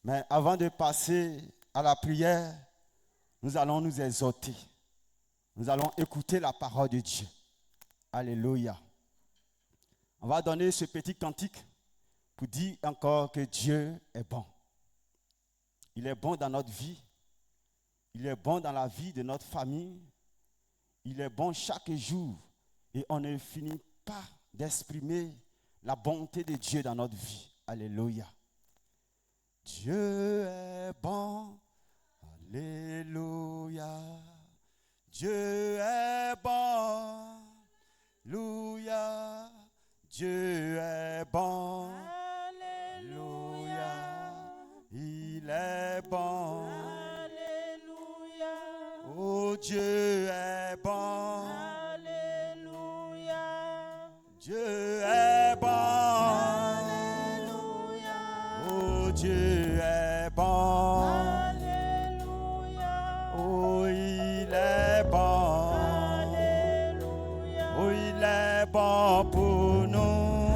Mais avant de passer à la prière, nous allons nous exhorter. Nous allons écouter la parole de Dieu. Alléluia. On va donner ce petit cantique pour dire encore que Dieu est bon. Il est bon dans notre vie. Il est bon dans la vie de notre famille. Il est bon chaque jour. Et on ne finit pas d'exprimer la bonté de Dieu dans notre vie. Alléluia. Dieu est bon. Alléluia. Dieu est bon. Alléluia. Dieu est bon. Alléluia. Il est bon. Alléluia. Oh, Dieu est bon. Alléluia. Dieu est bon. Alléluia. Oh, Dieu est bon. Alléluia. Oh, il est bon. Alléluia. Oh, il est bon pour nous.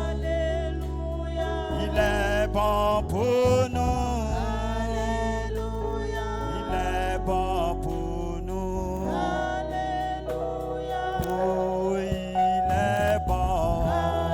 Alléluia. Il est bon pour nous. Alléluia. Il est bon pour nous. Alléluia. Oh, il est bon.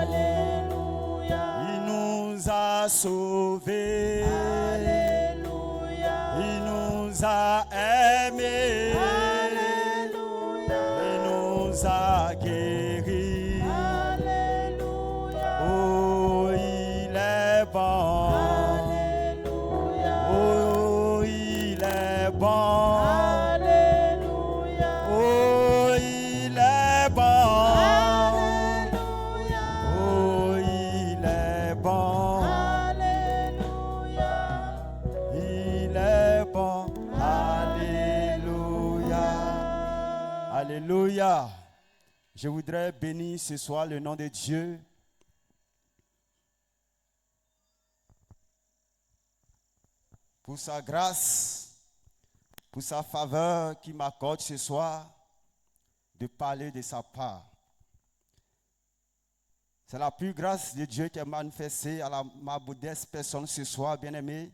Alléluia. Il nous a sauvés. Alléluia. Il nous a aimés. Alléluia. Il nous a guéris. Alléluia. Oh, il est bon. Alléluia. Oh, il est bon. Alléluia. Oh, il est bon. Alléluia. Oh, il est bon. Alléluia. Il est bon. Alléluia. Alléluia. Je voudrais bénir ce soir le nom de Dieu. Pour sa grâce, pour sa faveur qui m'accorde ce soir de parler de sa part. C'est la plus grâce de Dieu qui est manifestée à ma modeste personne ce soir, bien-aimé.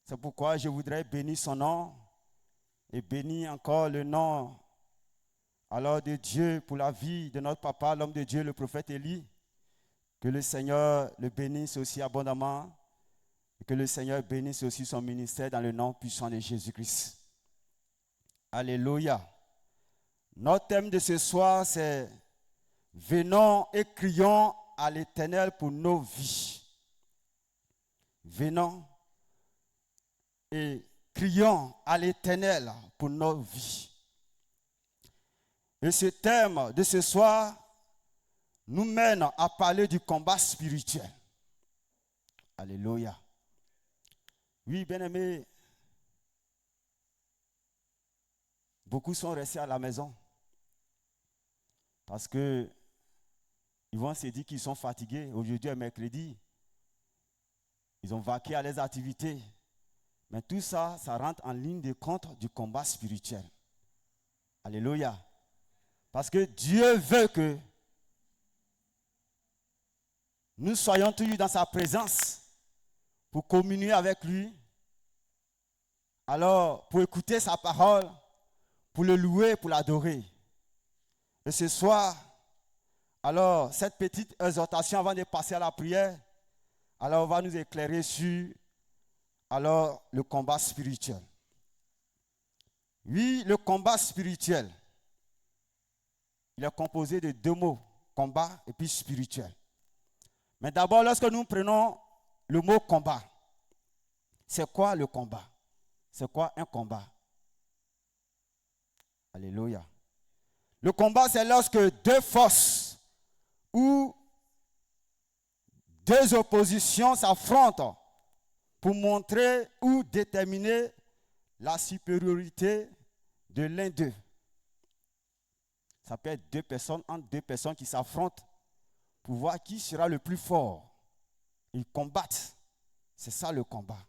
C'est pourquoi je voudrais bénir son nom et bénir encore le nom alors de Dieu pour la vie de notre papa, l'homme de Dieu, le prophète Élie. Que le Seigneur le bénisse aussi abondamment et que le Seigneur bénisse aussi son ministère dans le nom puissant de Jésus-Christ. Alléluia. Notre thème de ce soir, c'est « Venons et crions à l'Éternel pour nos vies ». Venons et crions à l'Éternel pour nos vies. Et ce thème de ce soir nous mène à parler du combat spirituel. Alléluia. Oui, bien-aimés, beaucoup sont restés à la maison parce que ils vont se dire qu'ils sont fatigués. Aujourd'hui est mercredi. Ils ont vaqué à leurs activités. Mais tout ça, ça rentre en ligne de compte du combat spirituel. Alléluia. Parce que Dieu veut que nous soyons toujours dans sa présence pour communier avec lui. Alors, pour écouter sa parole, pour le louer, pour l'adorer. Et ce soir, alors, cette petite exhortation avant de passer à la prière, alors on va nous éclairer sur alors, le combat spirituel. Oui, le combat spirituel, il est composé de deux mots, combat et puis spirituel. Mais d'abord, lorsque nous prenons le mot combat, c'est quoi le combat? C'est quoi un combat? Alléluia. Le combat, c'est lorsque deux forces ou deux oppositions s'affrontent pour montrer ou déterminer la supériorité de l'un d'eux. Ça peut être deux personnes, entre deux personnes qui s'affrontent pour voir qui sera le plus fort. Ils combattent. C'est ça le combat.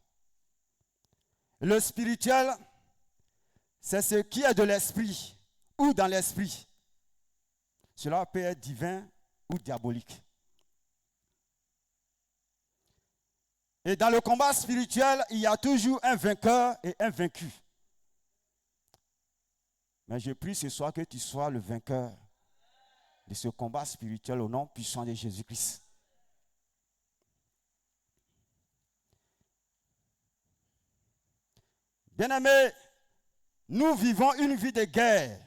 Le spirituel, c'est ce qui est de l'esprit ou dans l'esprit. Cela peut être divin ou diabolique. Et dans le combat spirituel, il y a toujours un vainqueur et un vaincu. Mais je prie ce soir que tu sois le vainqueur de ce combat spirituel au nom puissant de Jésus-Christ. Bien-aimés, nous vivons une vie de guerre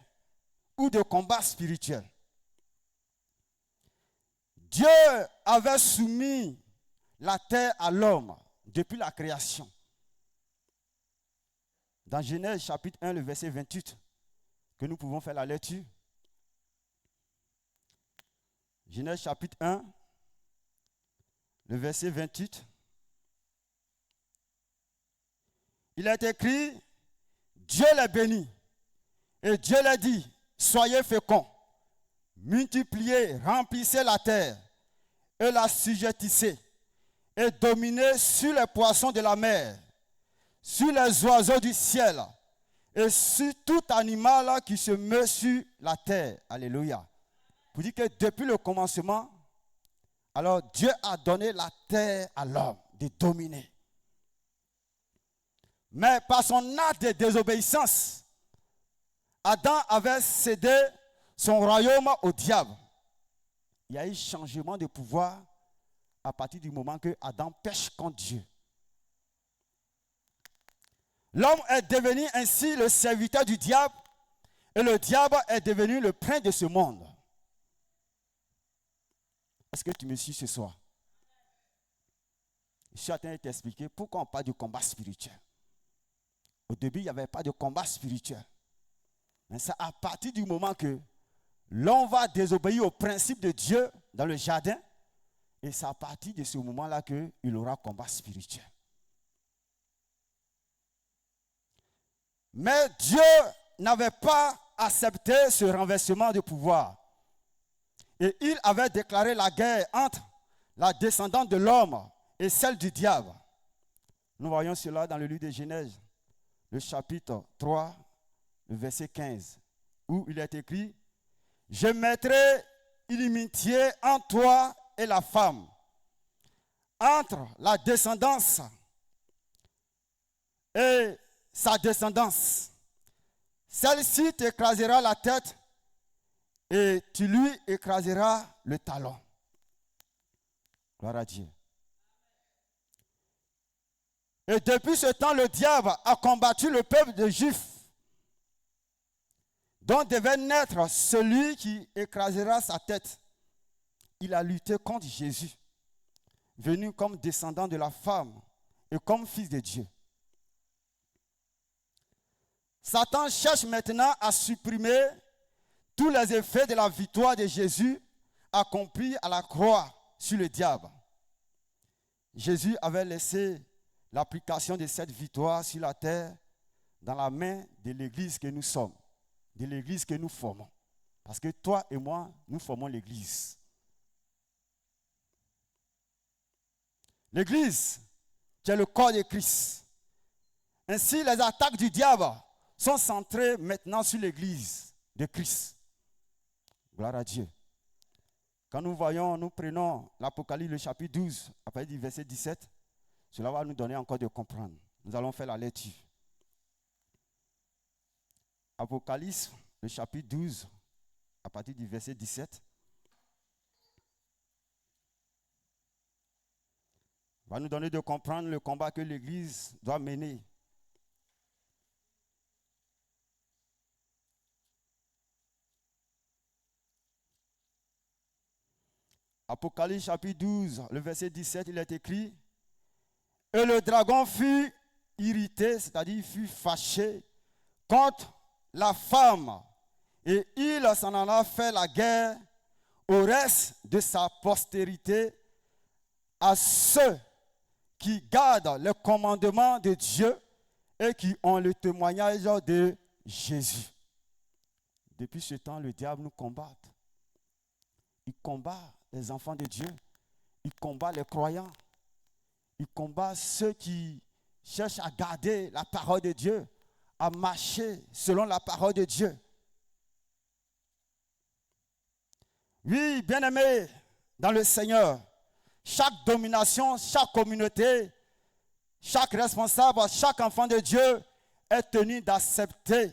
ou de combat spirituel. Dieu avait soumis la terre à l'homme depuis la création. Dans Genèse chapitre 1, le verset 28, que nous pouvons faire la lecture. Genèse chapitre 1, le verset 28. Il est écrit, Dieu les bénit. Et Dieu les dit, soyez féconds, multipliez, remplissez la terre et la sujettissez et dominez sur les poissons de la mer, sur les oiseaux du ciel et sur tout animal qui se meut sur la terre. Alléluia. Pour dire que depuis le commencement, alors Dieu a donné la terre à l'homme de dominer. Mais par son acte de désobéissance, Adam avait cédé son royaume au diable. Il y a eu changement de pouvoir à partir du moment que Adam pêche contre Dieu. L'homme est devenu ainsi le serviteur du diable et le diable est devenu le prince de ce monde. Est-ce que tu me suis ce soir? Je suis en train de t'expliquer pourquoi on parle du combat spirituel. Au début, il n'y avait pas de combat spirituel. Mais c'est à partir du moment que l'homme va désobéir au principe de Dieu dans le jardin, et c'est à partir de ce moment-là qu'il aura combat spirituel. Mais Dieu n'avait pas accepté ce renversement de pouvoir. Et il avait déclaré la guerre entre la descendante de l'homme et celle du diable. Nous voyons cela dans le livre de Genèse, le chapitre 3, le verset 15, où il est écrit, « Je mettrai inimitié entre toi et la femme, entre la descendance et sa descendance. Celle-ci t'écrasera la tête et tu lui écraseras le talon. » Gloire à Dieu. Et depuis ce temps, le diable a combattu le peuple des Juifs, dont devait naître celui qui écrasera sa tête. Il a lutté contre Jésus, venu comme descendant de la femme et comme fils de Dieu. Satan cherche maintenant à supprimer tous les effets de la victoire de Jésus accomplie à la croix sur le diable. Jésus avait laissé l'application de cette victoire sur la terre dans la main de l'église que nous sommes, de l'église que nous formons. Parce que toi et moi, nous formons l'église. L'église, qui est le corps de Christ. Ainsi, les attaques du diable sont centrées maintenant sur l'église de Christ. Gloire à Dieu. Quand nous prenons l'Apocalypse, le chapitre 12, à partir du verset 17, cela va nous donner encore de comprendre. Nous allons faire la lecture. Apocalypse, le chapitre 12, à partir du verset 17. Va nous donner de comprendre le combat que l'Église doit mener. Apocalypse chapitre 12, le verset 17, il est écrit, « Et le dragon fut irrité, c'est-à-dire fut fâché contre la femme, et il s'en en a fait la guerre au reste de sa postérité, à ceux qui gardent le commandement de Dieu et qui ont le témoignage de Jésus. » Depuis ce temps, le diable nous combat. Il combat les enfants de Dieu. Il combat les croyants. Il combat ceux qui cherchent à garder la parole de Dieu, à marcher selon la parole de Dieu. Oui, bien-aimés dans le Seigneur, chaque domination, chaque communauté chaque responsable, chaque enfant de Dieu est tenu d'accepter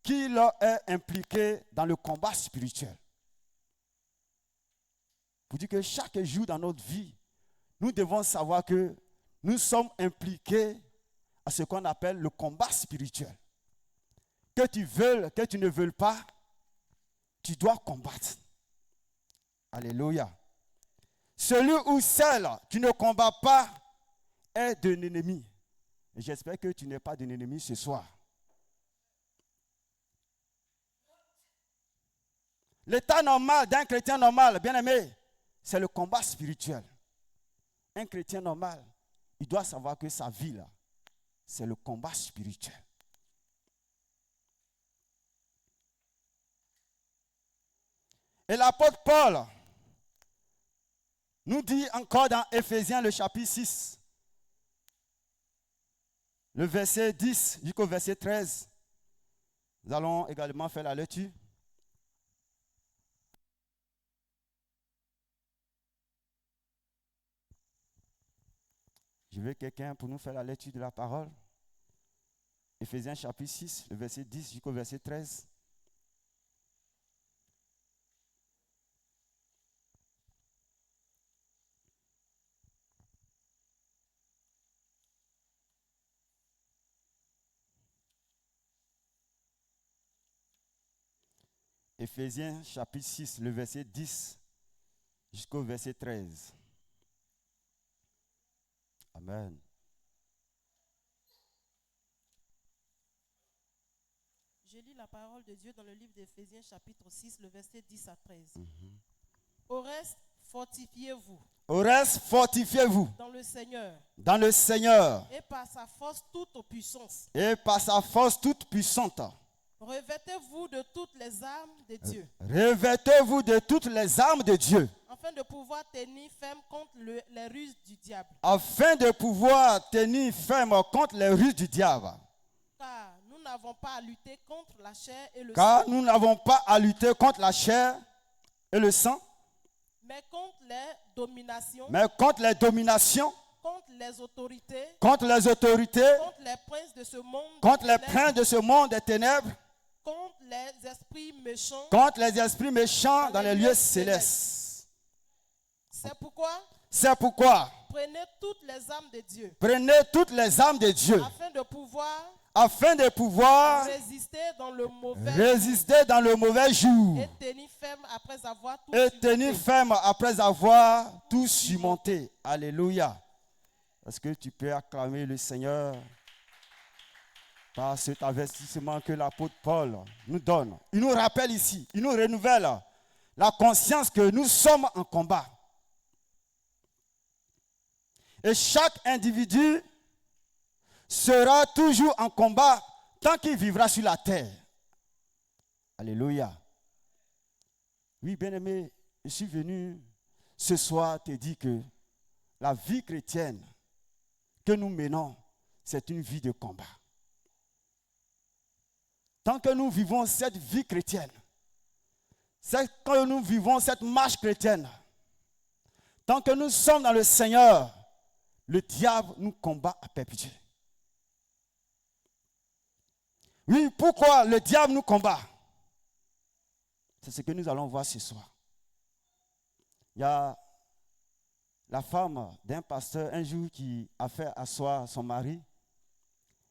qu'il est impliqué dans le combat spirituel. Pour dire que chaque jour dans notre vie, nous devons savoir que nous sommes impliqués à ce qu'on appelle le combat spirituel. Que tu veuilles, que tu ne veuilles pas, tu dois combattre. Alléluia. Celui ou celle qui ne combat pas est d'un ennemi. Et j'espère que tu n'es pas d'un ennemi ce soir. L'état normal d'un chrétien normal, bien aimé, c'est le combat spirituel. Un chrétien normal, il doit savoir que sa vie, là, c'est le combat spirituel. Et l'apôtre Paul nous dit encore dans Éphésiens, le chapitre 6, le verset 10 jusqu'au verset 13. Nous allons également faire la lecture. Je veux quelqu'un pour nous faire la lecture de la parole. Éphésiens chapitre 6, le verset 10 jusqu'au verset 13. Éphésiens chapitre 6, le verset 10 jusqu'au verset 13. Amen. Je lis la parole de Dieu dans le livre d'Éphésiens chapitre 6, le verset 10 à 13. Au reste, fortifiez-vous Au reste, fortifiez-vous dans le Seigneur dans le Seigneur et par sa force toute puissance. et par sa force toute puissante. Revêtez-vous de toutes les armes de Dieu, Revêtez-vous de toutes les armes de Dieu, afin de pouvoir tenir ferme contre les ruses du diable. afin de pouvoir tenir ferme contre les ruses du diable. Car nous n'avons pas à lutter contre la chair et le Car sang, nous n'avons pas à lutter contre la chair et le sang, mais contre les dominations, mais contre les dominations, contre les autorités, contre les autorités, contre les princes de ce monde, contre les des princes de ce monde des ténèbres, contre les esprits méchants. contre les esprits méchants dans les lieux célestes. C'est pourquoi C'est pourquoi prenez toutes les armes de Dieu, prenez toutes les armes de Dieu afin de pouvoir résister dans le mauvais dans le mauvais jour et tenir ferme après avoir tout et surmonté. tenir ferme après avoir tout surmonté. Alléluia. Est-ce que tu peux acclamer le Seigneur par cet investissement que l'apôtre Paul nous donne? Il nous rappelle ici, il nous renouvelle la conscience que nous sommes en combat. Et chaque individu sera toujours en combat tant qu'il vivra sur la terre. Alléluia. Oui, bien-aimé, je suis venu ce soir te dire que la vie chrétienne que nous menons, c'est une vie de combat. Tant que nous vivons cette vie chrétienne, quand nous vivons cette marche chrétienne, tant que nous sommes dans le Seigneur, le diable nous combat à perpétuer. Oui, pourquoi le diable nous combat? C'est ce que nous allons voir ce soir. Il y a la femme d'un pasteur un jour qui a fait asseoir son mari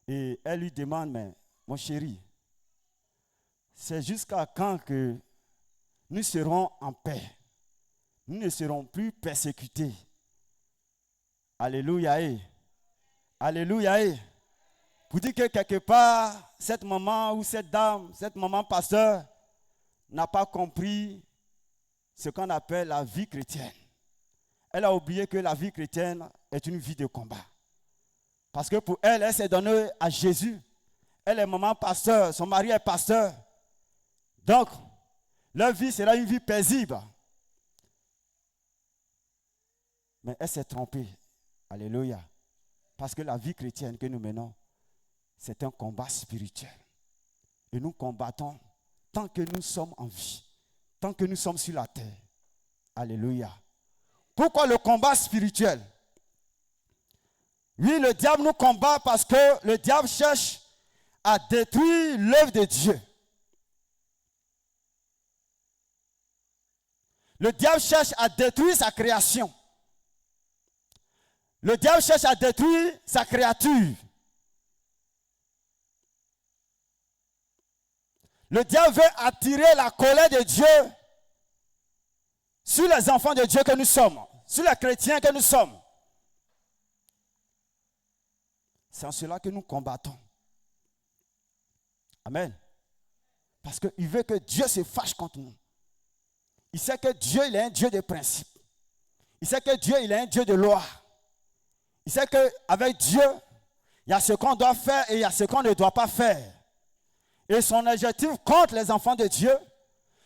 et elle lui demande, mais mon chéri, c'est jusqu'à quand que nous serons en paix? Nous ne serons plus persécutés. Alléluia. Alléluia. Pour dire que quelque part, cette maman ou cette dame, cette maman pasteur n'a pas compris ce qu'on appelle la vie chrétienne. Elle a oublié que la vie chrétienne est une vie de combat. Parce que pour elle, elle s'est donnée à Jésus. Elle est maman pasteur, son mari est pasteur. Donc, leur vie sera une vie paisible. Mais elle s'est trompée. Alléluia. Parce que la vie chrétienne que nous menons, c'est un combat spirituel. Et nous combattons tant que nous sommes en vie, tant que nous sommes sur la terre. Alléluia. Pourquoi le combat spirituel? Oui, le diable nous combat parce que le diable cherche à détruire l'œuvre de Dieu. Le diable cherche à détruire sa création. Le diable cherche à détruire sa créature. Le diable veut attirer la colère de Dieu sur les enfants de Dieu que nous sommes, sur les chrétiens que nous sommes. C'est en cela que nous combattons. Amen. Parce qu'il veut que Dieu se fâche contre nous. Il sait que Dieu, il est un Dieu de principe. Il sait que Dieu, il est un Dieu de loi. Il sait qu'avec Dieu, il y a ce qu'on doit faire et il y a ce qu'on ne doit pas faire. Et son objectif contre les enfants de Dieu,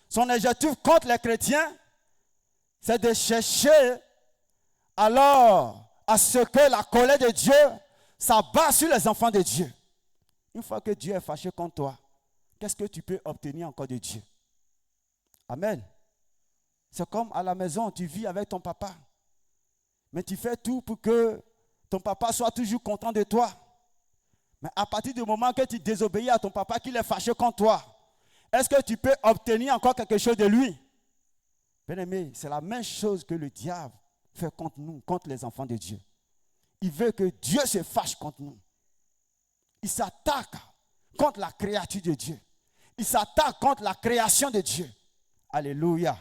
son objectif contre les chrétiens, c'est de chercher alors à ce que la colère de Dieu s'abat sur les enfants de Dieu. Une fois que Dieu est fâché contre toi, qu'est-ce que tu peux obtenir encore de Dieu? Amen. C'est comme à la maison, tu vis avec ton papa. Mais tu fais tout pour que ton papa soit toujours content de toi. Mais à partir du moment que tu désobéis à ton papa, qu'il est fâché contre toi, est-ce que tu peux obtenir encore quelque chose de lui? Bien-aimé, c'est la même chose que le diable fait contre nous, contre les enfants de Dieu. Il veut que Dieu se fâche contre nous. Il s'attaque contre la créature de Dieu. Il s'attaque contre la création de Dieu. Alléluia.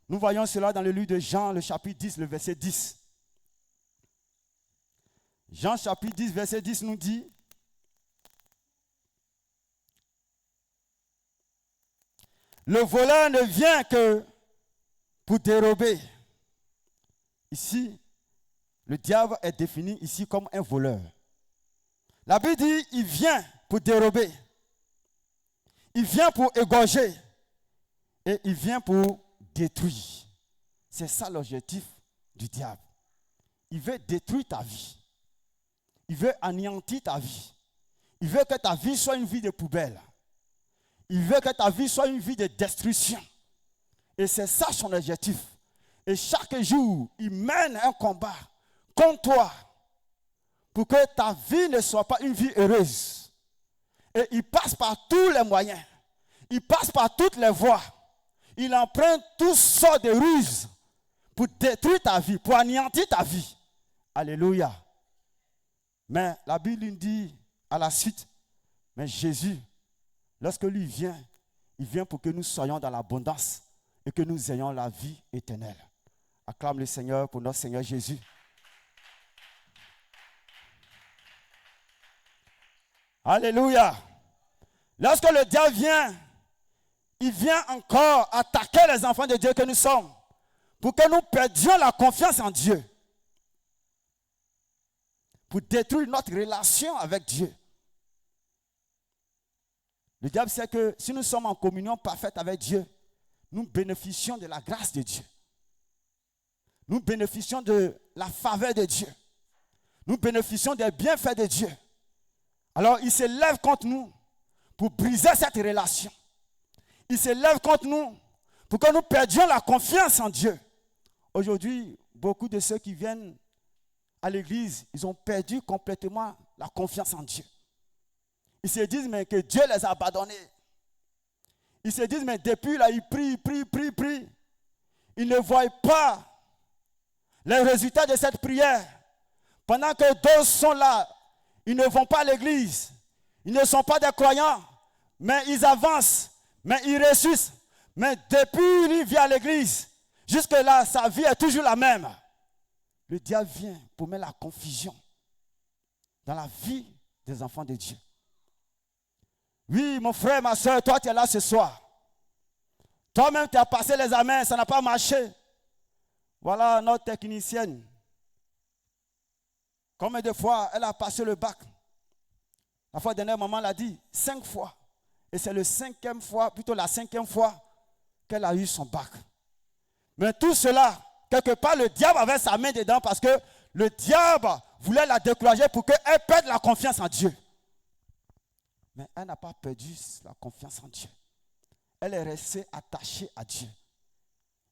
Nous voyons cela dans le livre de Jean, le chapitre 10, le verset 10. Jean chapitre 10, verset 10 nous dit: le voleur ne vient que pour dérober. Ici, le diable est défini ici comme un voleur. La Bible dit, il vient pour dérober. Il vient pour égorger. Et il vient pour détruire. C'est ça l'objectif du diable. Il veut détruire ta vie. Il veut anéantir ta vie. Il veut que ta vie soit une vie de poubelle. Il veut que ta vie soit une vie de destruction. Et c'est ça son objectif. Et chaque jour, il mène un combat contre toi pour que ta vie ne soit pas une vie heureuse. Et il passe par tous les moyens. Il passe par toutes les voies. Il emprunte toutes sortes de ruses pour détruire ta vie, pour anéantir ta vie. Alléluia. Mais la Bible nous dit à la suite, mais Jésus, lorsque lui vient, il vient pour que nous soyons dans l'abondance et que nous ayons la vie éternelle. Acclame le Seigneur pour notre Seigneur Jésus. Alléluia. Lorsque le diable vient, il vient encore attaquer les enfants de Dieu que nous sommes pour que nous perdions la confiance en Dieu. Pour détruire notre relation avec Dieu. Le diable sait que si nous sommes en communion parfaite avec Dieu, nous bénéficions de la grâce de Dieu. Nous bénéficions de la faveur de Dieu. Nous bénéficions des bienfaits de Dieu. Alors il se lève contre nous pour briser cette relation. Il se lève contre nous pour que nous perdions la confiance en Dieu. Aujourd'hui, beaucoup de ceux qui viennent à l'église, ils ont perdu complètement la confiance en Dieu. Ils se disent mais que Dieu les a abandonnés. Ils se disent mais depuis là, ils prient. Ils ne voient pas les résultats de cette prière. Pendant que d'autres sont là, ils ne vont pas à l'église. Ils ne sont pas des croyants, mais ils avancent, mais ils ressuscitent. Mais depuis qu'il vient à l'église, jusque-là, sa vie est toujours la même. Le diable vient pour mettre la confusion dans la vie des enfants de Dieu. Oui, mon frère, ma soeur, toi tu es là ce soir. Toi-même tu as passé les examens, ça n'a pas marché. Voilà notre technicienne. Combien de fois elle a passé le bac? La fois dernière, maman l'a dit 5 fois. Et c'est la 5e fois qu'elle a eu son bac. Mais tout cela, quelque part, le diable avait sa main dedans parce que le diable voulait la décourager pour qu'elle perde la confiance en Dieu. Mais elle n'a pas perdu la confiance en Dieu. Elle est restée attachée à Dieu.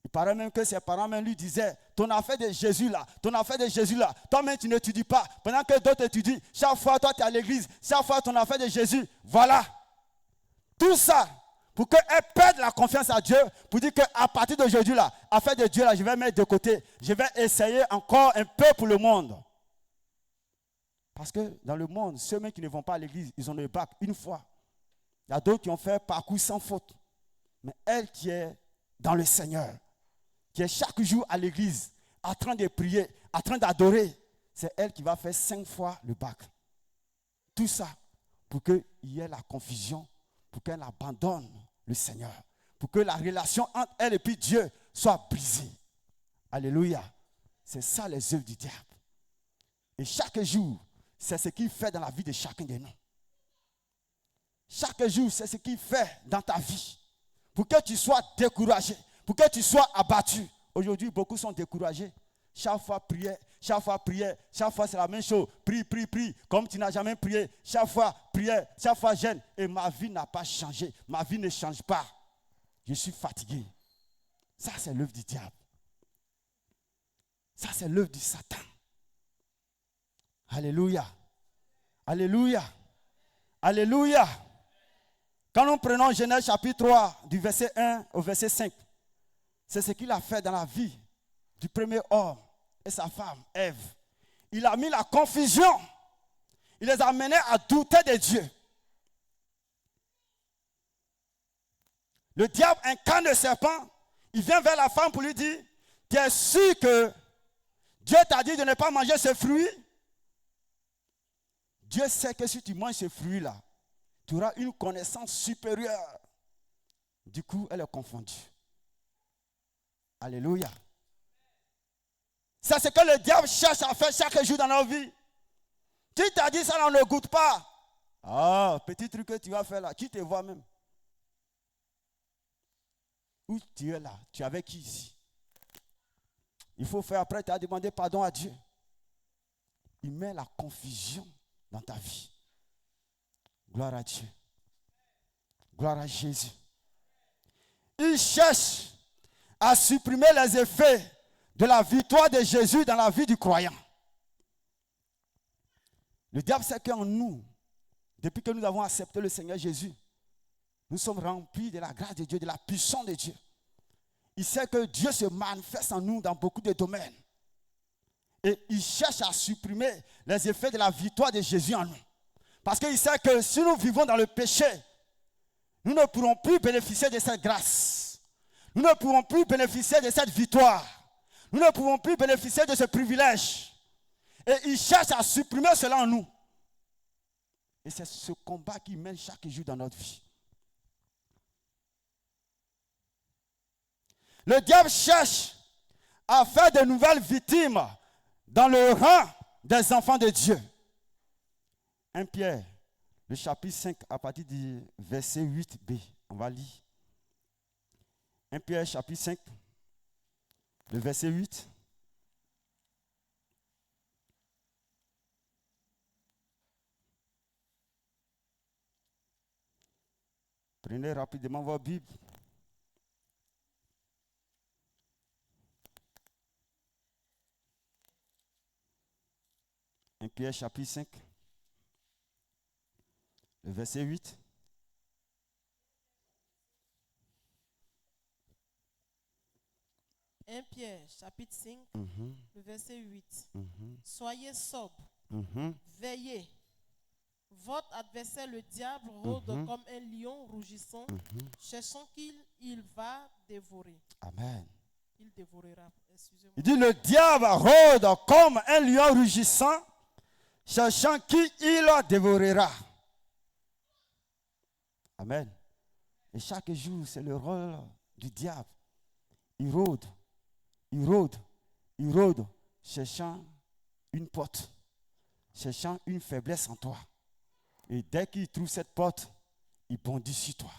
Il paraît même que ses parents même lui disaient, ton affaire de Jésus là, ton affaire de Jésus là, toi-même tu n'étudies pas, pendant que d'autres étudient, chaque fois toi tu es à l'église, chaque fois ton affaire de Jésus, voilà. Tout ça, pour qu'elle perde la confiance à Dieu, pour dire qu'à partir d'aujourd'hui là, affaire de Dieu là, je vais mettre de côté, je vais essayer encore un peu pour le monde. Parce que dans le monde, ceux qui ne vont pas à l'église, ils ont le bac une fois. Il y a d'autres qui ont fait parcours sans faute. Mais elle qui est dans le Seigneur, qui est chaque jour à l'église, en train de prier, en train d'adorer, c'est elle qui va faire 5 fois le bac. Tout ça pour qu'il y ait la confusion, pour qu'elle abandonne le Seigneur, pour que la relation entre elle et puis Dieu soit brisée. Alléluia. C'est ça les œuvres du diable. Et chaque jour, c'est ce qu'il fait dans la vie de chacun de nous. Chaque jour, c'est ce qu'il fait dans ta vie. Pour que tu sois découragé, pour que tu sois abattu. Aujourd'hui, beaucoup sont découragés. Chaque fois prière, chaque fois prière, chaque fois c'est la même chose. Prie, prie, prie, comme tu n'as jamais prié. Chaque fois prière, chaque fois jeûne. Et ma vie n'a pas changé. Ma vie ne change pas. Je suis fatigué. Ça, c'est l'œuvre du diable. Ça, c'est l'œuvre du Satan. Alléluia. Alléluia. Alléluia. Quand nous prenons Genèse chapitre 3, du verset 1 au verset 5, c'est ce qu'il a fait dans la vie du premier homme et sa femme, Ève. Il a mis la confusion. Il les a amenés à douter de Dieu. Le diable incarne le serpent. Il vient vers la femme pour lui dire, tu es sûr que Dieu t'a dit de ne pas manger ce fruit? Dieu sait que si tu manges ce fruit-là, tu auras une connaissance supérieure. Du coup, elle est confondue. Alléluia. C'est ce que le diable cherche à faire chaque jour dans nos vies. Tu t'as dit ça, on ne goûte pas. Ah, petit truc que tu vas faire là, qui te voit même? Où tu es là? Tu es avec qui ici? Il faut faire après, tu as demandé pardon à Dieu. Il met la confusion dans ta vie. Gloire à Dieu. Gloire à Jésus. Il cherche à supprimer les effets de la victoire de Jésus dans la vie du croyant. Le diable sait qu'en nous, depuis que nous avons accepté le Seigneur Jésus, nous sommes remplis de la grâce de Dieu, de la puissance de Dieu. Il sait que Dieu se manifeste en nous dans beaucoup de domaines. Et il cherche à supprimer les effets de la victoire de Jésus en nous. Parce qu'il sait que si nous vivons dans le péché, nous ne pourrons plus bénéficier de cette grâce. Nous ne pourrons plus bénéficier de cette victoire. Nous ne pourrons plus bénéficier de ce privilège. Et il cherche à supprimer cela en nous. Et c'est ce combat qu'il mène chaque jour dans notre vie. Le diable cherche à faire de nouvelles victimes dans le rang des enfants de Dieu. 1 Pierre, le chapitre 5, à partir du verset 8b. On va lire. 1 Pierre, chapitre 5, le verset 8. Prenez rapidement vos Bibles. Un Pierre chapitre 5, le verset 8. Un Pierre, chapitre 5, le verset 8. Soyez sobres, veillez. Votre adversaire, le diable, rôde comme un lion rougissant, cherchant qu'il va dévorer. Amen. Il dévorera. Excusez-moi. Il dit, le diable rôde comme un lion rugissant, cherchant qui il dévorera. Amen. Et chaque jour, c'est le rôle du diable. Il rôde, il rôde, il rôde, cherchant une porte, cherchant une faiblesse en toi. Et dès qu'il trouve cette porte, il bondit sur toi.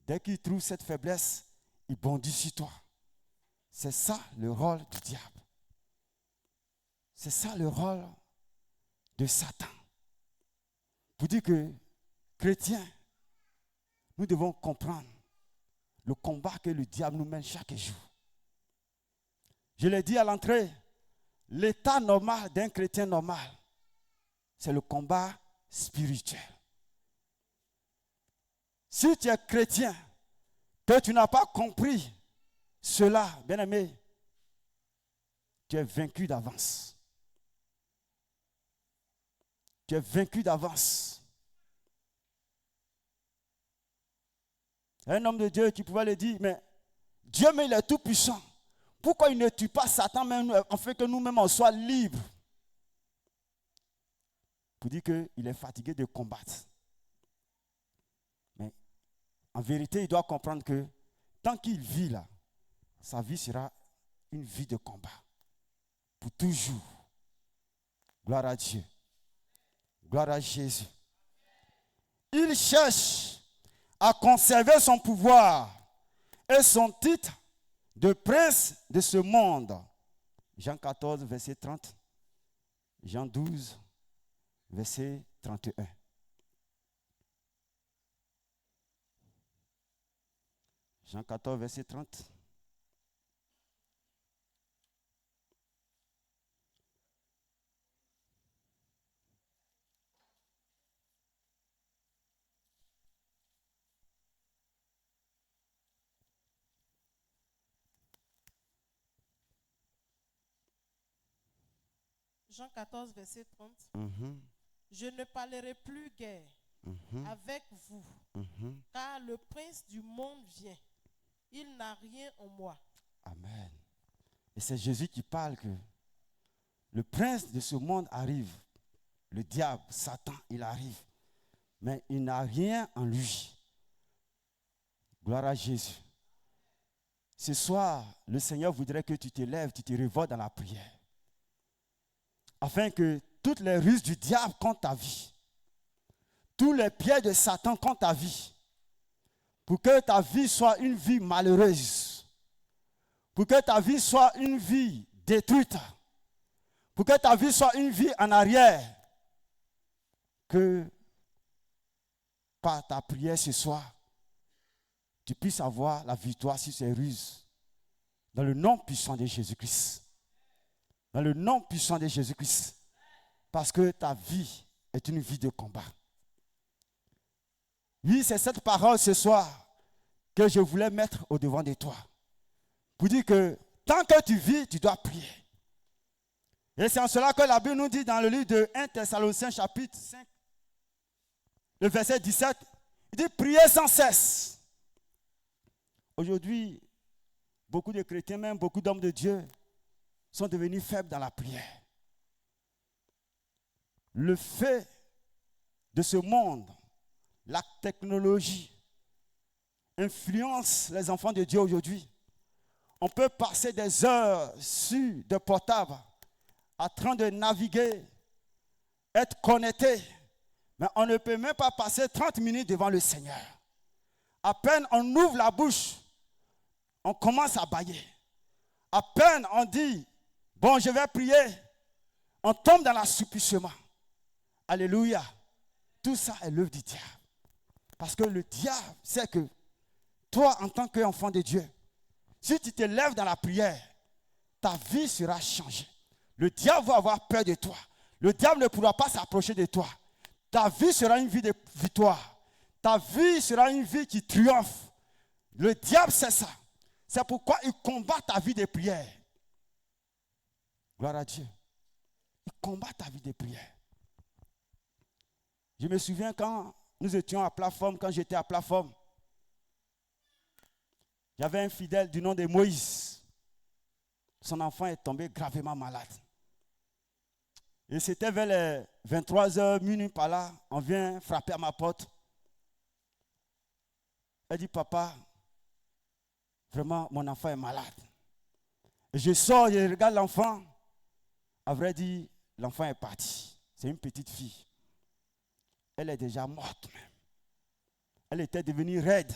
Dès qu'il trouve cette faiblesse, il bondit sur toi. C'est ça le rôle du diable. C'est ça le rôle de Satan. Pour dire que, chrétiens, nous devons comprendre le combat que le diable nous mène chaque jour. Je l'ai dit à l'entrée, l'état normal d'un chrétien normal, c'est le combat spirituel. Si tu es chrétien, que tu n'as pas compris cela, bien-aimé, tu es vaincu d'avance. Tu es vaincu d'avance. Un homme de Dieu qui pouvait le dire, mais Dieu, mais il est tout puissant. Pourquoi il ne tue pas Satan même, en fait que nous-mêmes on soit libres? Pour dire qu'il est fatigué de combattre. Mais en vérité, il doit comprendre que tant qu'il vit là, sa vie sera une vie de combat. Pour toujours. Gloire à Dieu. Gloire à Jésus. Il cherche à conserver son pouvoir et son titre de prince de ce monde. Jean 14, verset 30. Jean 12, verset 31. Jean 14, verset 30. Jean 14, verset 30. Mhm, Je ne parlerai plus guère mhm, avec vous, mhm. car le prince du monde vient. Il n'a rien en moi. Amen. Et c'est Jésus qui parle que le prince de ce monde arrive. Le diable, Satan, il arrive. Mais il n'a rien en lui. Gloire à Jésus. Ce soir, le Seigneur voudrait que tu te lèves, tu te révoltes dans la prière. Afin que toutes les ruses du diable contre ta vie, tous les pièges de Satan contre ta vie, pour que ta vie soit une vie malheureuse, pour que ta vie soit une vie détruite, pour que ta vie soit une vie en arrière, que par ta prière ce soir, tu puisses avoir la victoire sur ces ruses, dans le nom puissant de Jésus-Christ. Dans le nom puissant de Jésus-Christ. Parce que ta vie est une vie de combat. Oui, c'est cette parole ce soir que je voulais mettre au devant de toi. Pour dire que tant que tu vis, tu dois prier. Et c'est en cela que la Bible nous dit dans le livre de 1 Thessaloniciens chapitre 5, le verset 17, il dit priez sans cesse. Aujourd'hui, beaucoup de chrétiens, même beaucoup d'hommes de Dieu, sont devenus faibles dans la prière. Le fait de ce monde, la technologie, influence les enfants de Dieu aujourd'hui. On peut passer des heures sur des portables, en train de naviguer, être connecté, mais on ne peut même pas passer 30 minutes devant le Seigneur. À peine on ouvre la bouche, on commence à bâiller. À peine on dit, bon, je vais prier, on tombe dans l'assouplissement. Alléluia. Tout ça est l'œuvre du diable. Parce que le diable sait que toi, en tant qu'enfant de Dieu, si tu te lèves dans la prière, ta vie sera changée. Le diable va avoir peur de toi. Le diable ne pourra pas s'approcher de toi. Ta vie sera une vie de victoire. Ta vie sera une vie qui triomphe. Le diable sait ça. C'est pourquoi il combat ta vie de prière. Gloire à Dieu. Il combat ta vie de prière. Je me souviens quand nous étions à plateforme, quand j'étais à plateforme, il y avait un fidèle du nom de Moïse. Son enfant est tombé gravement malade. Et c'était vers les 23h minuit par là, on vient frapper à ma porte. Elle dit, papa, vraiment, mon enfant est malade. Et je sors, je regarde l'enfant. À vrai dire, l'enfant est parti. C'est une petite fille. Elle est déjà morte même. Elle était devenue raide.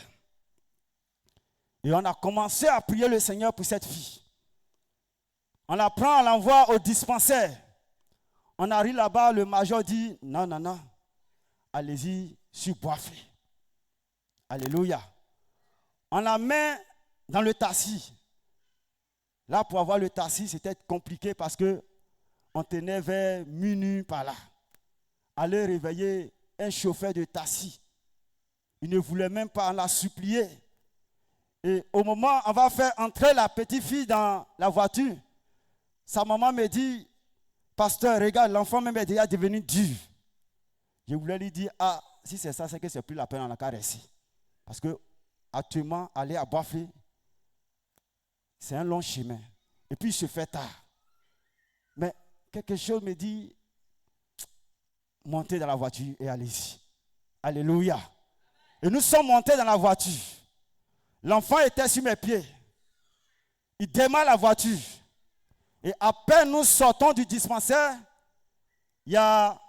Et on a commencé à prier le Seigneur pour cette fille. On la prend, on l'envoie au dispensaire. On arrive là-bas, le major dit, non, non, non, allez-y sur Boisflé. Alléluia. On la met dans le taxi. Là, pour avoir le taxi, c'était compliqué parce que on tenait vers minuit par là. Aller réveiller un chauffeur de taxi. Il ne voulait même pas, on l'a supplié. Et au moment où on va faire entrer la petite fille dans la voiture, sa maman me dit, pasteur, regarde, l'enfant même est déjà devenu dur. Je voulais lui dire, ah, si c'est ça, c'est que c'est plus la peine, on a qu'à rester. Parce que actuellement, aller à Boisflé, c'est un long chemin. Et puis, il se fait tard. Mais quelque chose me dit, montez dans la voiture et allez-y. Alléluia. Et nous sommes montés dans la voiture. L'enfant était sur mes pieds. Il démarre la voiture. Et à peine nous sortons du dispensaire, il y a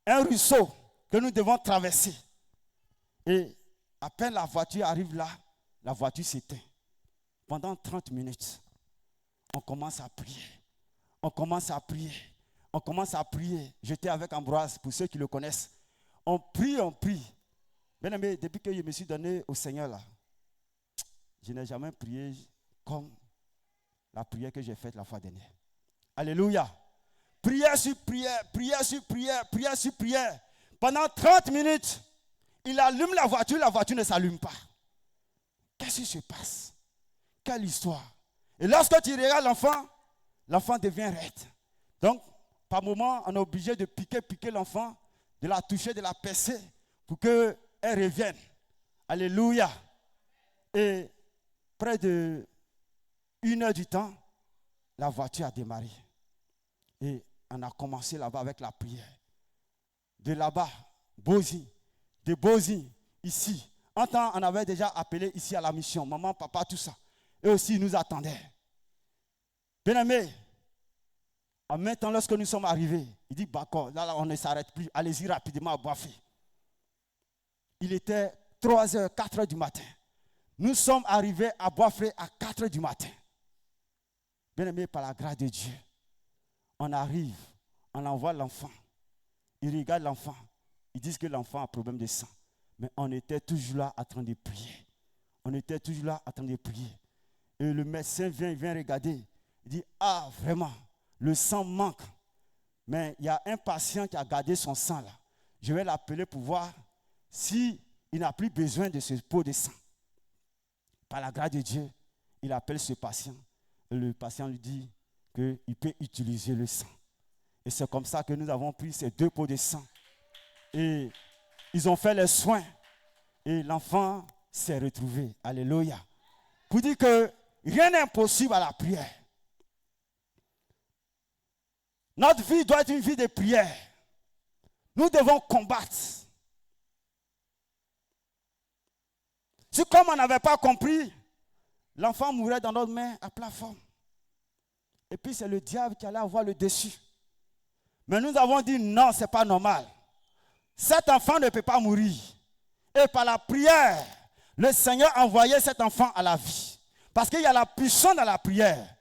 un ruisseau que nous devons traverser. Et à peine la voiture arrive là, la voiture s'éteint. Pendant 30 minutes, on commence à prier. On commence à prier. On commence à prier. J'étais avec Ambroise, pour ceux qui le connaissent. On prie, on prie. Bien aimé, depuis que je me suis donné au Seigneur là, je n'ai jamais prié comme la prière que j'ai faite la fois dernière. Alléluia. Prière sur prière, prière sur prière, prière sur prière. Pendant 30 minutes, il allume la voiture ne s'allume pas. Qu'est-ce qui se passe? Quelle histoire? Et lorsque tu regardes l'enfant, l'enfant devient raide. Donc, par moment, on est obligé de piquer l'enfant, de la toucher, de la percer pour qu'elle revienne. Alléluia. Et près de 1 heure du temps, la voiture a démarré. Et on a commencé là-bas avec la prière. De là-bas, Bozi, de Bozi, ici. En temps, on avait déjà appelé ici à la mission, maman, papa, tout ça. Eux aussi, ils nous attendaient. Bien-aimés, en même temps, lorsque nous sommes arrivés, il dit, d'accord, là, on ne s'arrête plus, allez-y rapidement à Boisflé. Il était 3h, 4h du matin. Nous sommes arrivés à Boisflé à 4h du matin. Bien-aimés, par la grâce de Dieu, on arrive, on envoie l'enfant. Ils regardent l'enfant. Ils disent que l'enfant a un problème de sang. Mais on était toujours là en train de prier. On était toujours là en train de prier. Et le médecin vient regarder. Il dit, ah, vraiment, le sang manque. Mais il y a un patient qui a gardé son sang là. Je vais l'appeler pour voir s'il n'a plus besoin de ce pot de sang. Par la grâce de Dieu, il appelle ce patient. Et le patient lui dit qu'il peut utiliser le sang. Et c'est comme ça que nous avons pris ces 2 pots de sang. Et ils ont fait les soins. Et l'enfant s'est retrouvé. Alléluia. Pour dire que rien n'est impossible à la prière. Notre vie doit être une vie de prière. Nous devons combattre. Si comme on n'avait pas compris, l'enfant mourrait dans notre main à plat forme. Et puis c'est le diable qui allait avoir le dessus. Mais nous avons dit non, ce n'est pas normal. Cet enfant ne peut pas mourir. Et par la prière, le Seigneur a envoyé cet enfant à la vie. Parce qu'il y a la puissance dans la prière.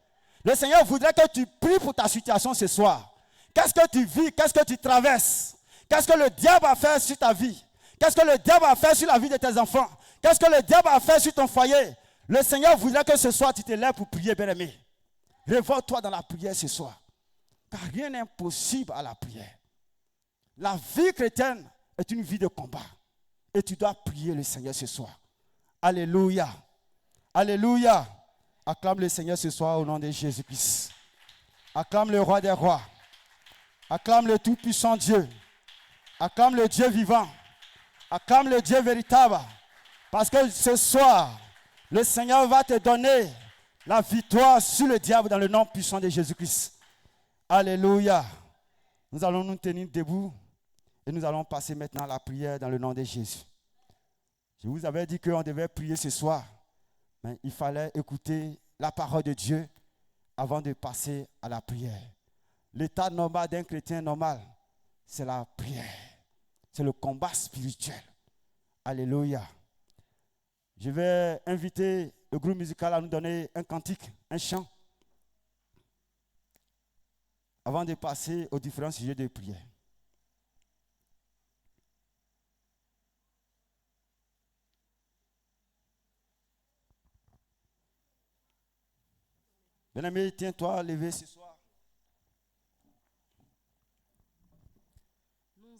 Le Seigneur voudrait que tu pries pour ta situation ce soir. Qu'est-ce que tu vis? Qu'est-ce que tu traverses? Qu'est-ce que le diable a fait sur ta vie? Qu'est-ce que le diable a fait sur la vie de tes enfants? Qu'est-ce que le diable a fait sur ton foyer? Le Seigneur voudrait que ce soir tu te lèves pour prier, bien-aimé. Révolte-toi dans la prière ce soir. Car rien n'est impossible à la prière. La vie chrétienne est une vie de combat. Et tu dois prier le Seigneur ce soir. Alléluia. Alléluia. Acclame le Seigneur ce soir au nom de Jésus-Christ. Acclame le roi des rois. Acclame le tout-puissant Dieu. Acclame le Dieu vivant. Acclame le Dieu véritable. Parce que ce soir, le Seigneur va te donner la victoire sur le diable dans le nom puissant de Jésus-Christ. Alléluia. Nous allons nous tenir debout et nous allons passer maintenant à la prière dans le nom de Jésus. Je vous avais dit qu'on devait prier ce soir, mais il fallait écouter la parole de Dieu avant de passer à la prière. L'état normal d'un chrétien normal, c'est la prière. C'est le combat spirituel. Alléluia. Je vais inviter le groupe musical à nous donner un cantique, un chant, avant de passer aux différents sujets de prière. Bien-aimé, tiens-toi, levé ce soir.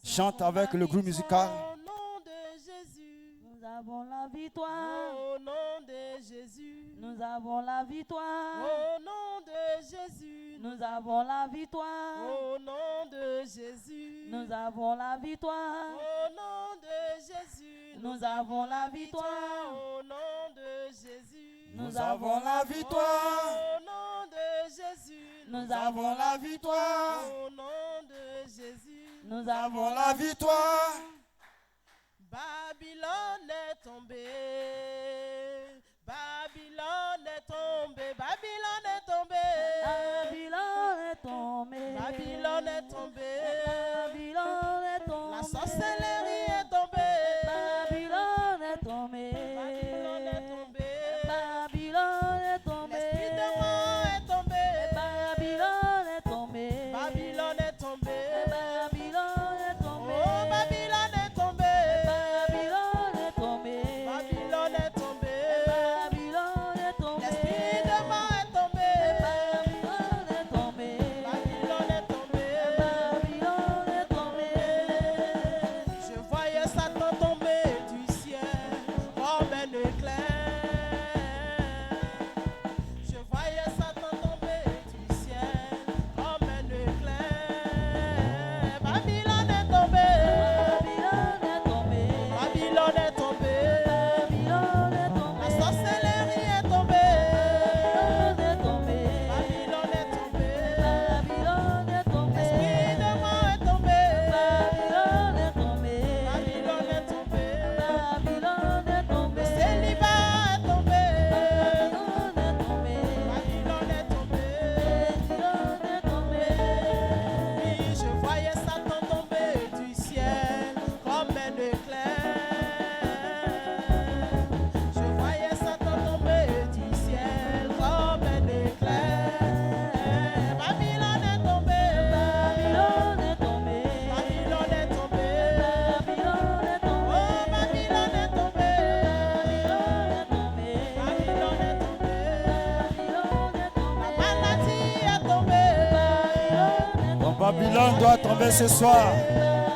Chante avec le groupe musical. Au nom de Jésus. Nous avons la victoire. Au nom de Jésus. Nous avons la victoire. Au nom de Jésus. Nous avons la victoire. Au nom de Jésus. Nous avons la victoire. Au nom de Jésus. Nous avons la victoire. Au nom de Jésus. Nous avons la victoire. Au nom de Jésus. Nous avons la victoire. Au nom de Jésus. Nous Avons avons la victoire. Babylone est tombée. Babylone est tombée. Babylone est tombée. Babylone est tombée. Babylone est tombée. Babylone est tombée. La sorcellerie est tombée. Babylone est tombée. Babylone est tombée. Babylone est tombée. L'esprit de mort est tombé. Babylone est tombée. Babylone est tombée. Babylone est tombée. Oh, Babylone est tombée. Babylone est tombée. Babylone est tombée. Babylone est tombée. L'esprit de mort est tombé. Babylone est tombée. Babylone est tombée. Babylone est tombée. Je voyais Satan tomber du ciel comme un éclair. Je voyais Satan tomber du ciel comme un éclair. Babylone est tombée. Babylone est tombée. Babylone est tombée. Babylone est La tombée. sorcellerie est tombée. Babylone est tombée. Babylone est tombée. Babylone est tombée. L'esprit de mort est tombé. Babylone est tombée. Babylone est tombée. Babylone est Le tombée. célibat est tombé. Babylone est tombée. Babylone est tombée. Babylone est tombée. Oui, je voyais Satan tomber du ciel comme un éclair. Je voyais Satan tomber du ciel comme un éclair. Babylone est tombée. Babylone est tombée. Babylone est tombée. Babylone est Oh, tombée. Babylone est tombée. Babylone est tombée. Babylone est tombée. Babylone est La tombée. maladie est tombée. Ton Babylone doit tomber ce soir.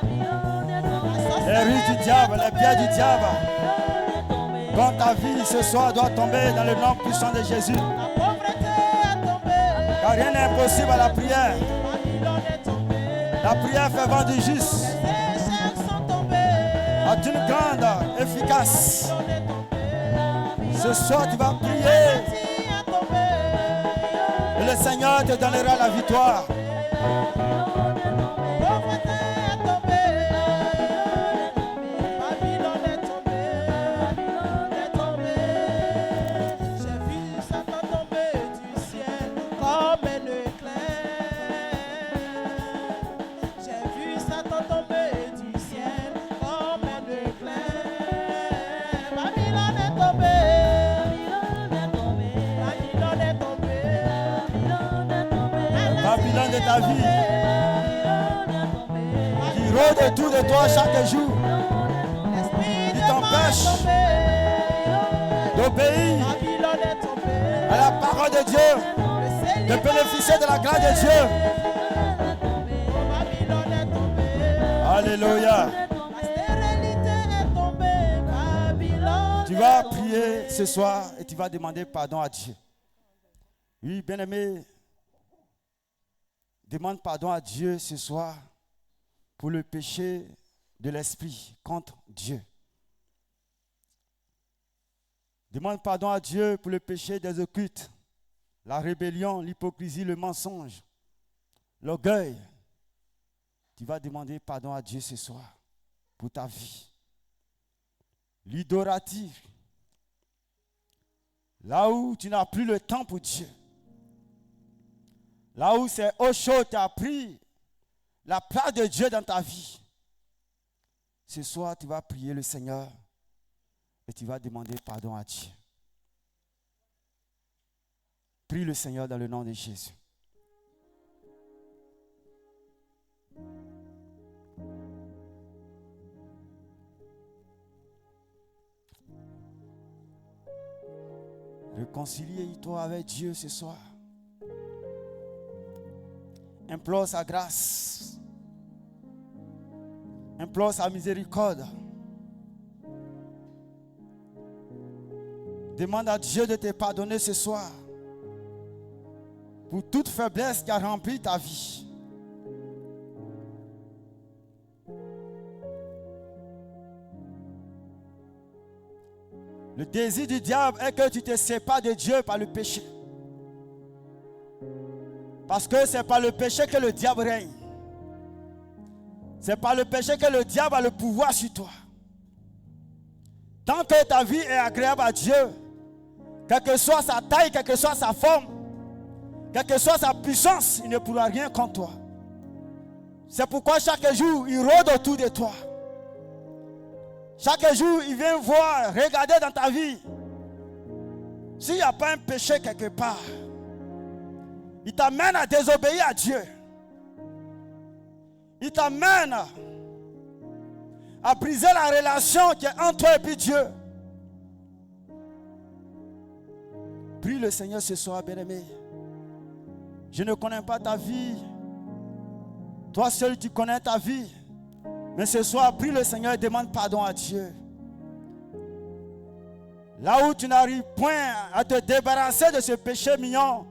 Babylone est tombée. Les ruses du diable, les biais du diable. Babylone est tombée. Dans ta vie ce soir doit tomber dans le nom puissant de Jésus. La pauvreté est tombée. Car rien n'est impossible à la prière. Babylone est tombée. La prière fait vent du juste. Les échecs sont tombés. A d'une grande efficace. Babylone est tombée. Ce soir tu vas prier Maladie est tombée. et le Seigneur te donnera la victoire. Pauvreté est tombée. Babylone est tombée. Est tombée. J'ai vu Satan tomber du ciel comme un éclair. J'ai vu Satan tomber du ciel comme un éclair. Babylone est tombée. Babylone est tombée. Babylone de ta vie qui rôde autour de toi chaque jour, L'esprit qui de mort t'empêche est tombé. d'obéir Babylone est tombée. à la parole de Dieu, de bénéficier de la grâce de Dieu. Babylone est tombée. Alléluia. La stérilité est tombée. Babylone. Tu vas prier ce soir et tu vas demander pardon à Dieu. Oui, bien-aimé, demande pardon à Dieu ce soir pour le péché de l'esprit contre Dieu. Demande pardon à Dieu pour le péché des occultes, la rébellion, l'hypocrisie, le mensonge, l'orgueil. Tu vas demander pardon à Dieu ce soir pour ta vie. L'idolâtrie, là où tu n'as plus le temps pour Dieu. Là où c'est au chaud, tu as pris la place de Dieu dans ta vie. Ce soir, tu vas prier le Seigneur et tu vas demander pardon à Dieu. Prie le Seigneur dans le nom de Jésus. Réconcilie-toi avec Dieu ce soir. Implore sa grâce. Implore sa miséricorde. Demande à Dieu de te pardonner ce soir pour toute faiblesse qui a rempli ta vie. Le désir du diable est que tu te sépares de Dieu par le péché. Parce que c'est par le péché que le diable règne. C'est par le péché que le diable a le pouvoir sur toi. Tant que ta vie est agréable à Dieu, quelle que soit sa taille, quelle que soit sa forme, quelle que soit sa puissance, il ne pourra rien contre toi. C'est pourquoi chaque jour, il rôde autour de toi. Chaque jour, il vient voir, regarder dans ta vie. S'il n'y a pas un péché quelque part, il t'amène à désobéir à Dieu. Il t'amène à briser la relation qui est entre toi et puis Dieu. Prie le Seigneur ce soir, bien-aimé. Je ne connais pas ta vie. Toi seul, tu connais ta vie. Mais ce soir, prie le Seigneur et demande pardon à Dieu. Là où tu n'arrives point à te débarrasser de ce péché mignon,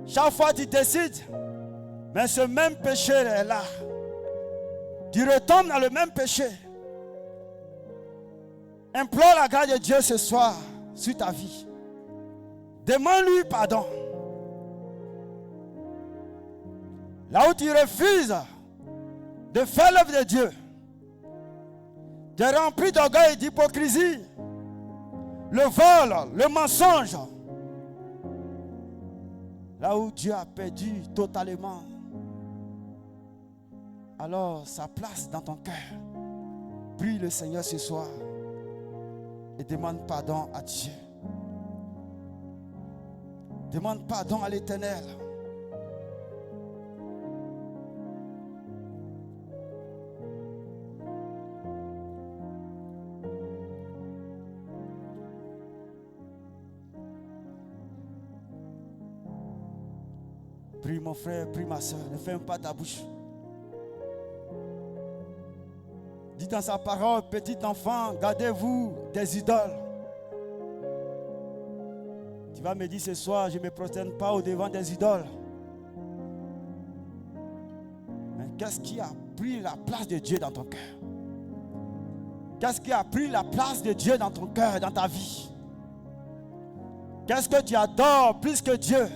chaque fois tu décides, mais ce même péché est là. Tu retombes dans le même péché. Implore la grâce de Dieu ce soir sur ta vie. Demande-lui pardon. Là où tu refuses de faire l'œuvre de Dieu, tu es rempli d'orgueil et d'hypocrisie, le vol, le mensonge. Là où Dieu a perdu totalement, alors sa place dans ton cœur. Prie le Seigneur ce soir et demande pardon à Dieu. Demande pardon à l'Éternel. Prie mon frère, prie ma soeur, ne ferme pas ta bouche. Dis dans sa parole, petit enfant, gardez-vous des idoles. Tu vas me dire ce soir, je ne me prosterne pas au-devant des idoles. Mais qu'est-ce qui a pris la place de Dieu dans ton cœur? Qu'est-ce qui a pris la place de Dieu dans ton cœur, dans ta vie? Qu'est-ce que tu adores plus que Dieu?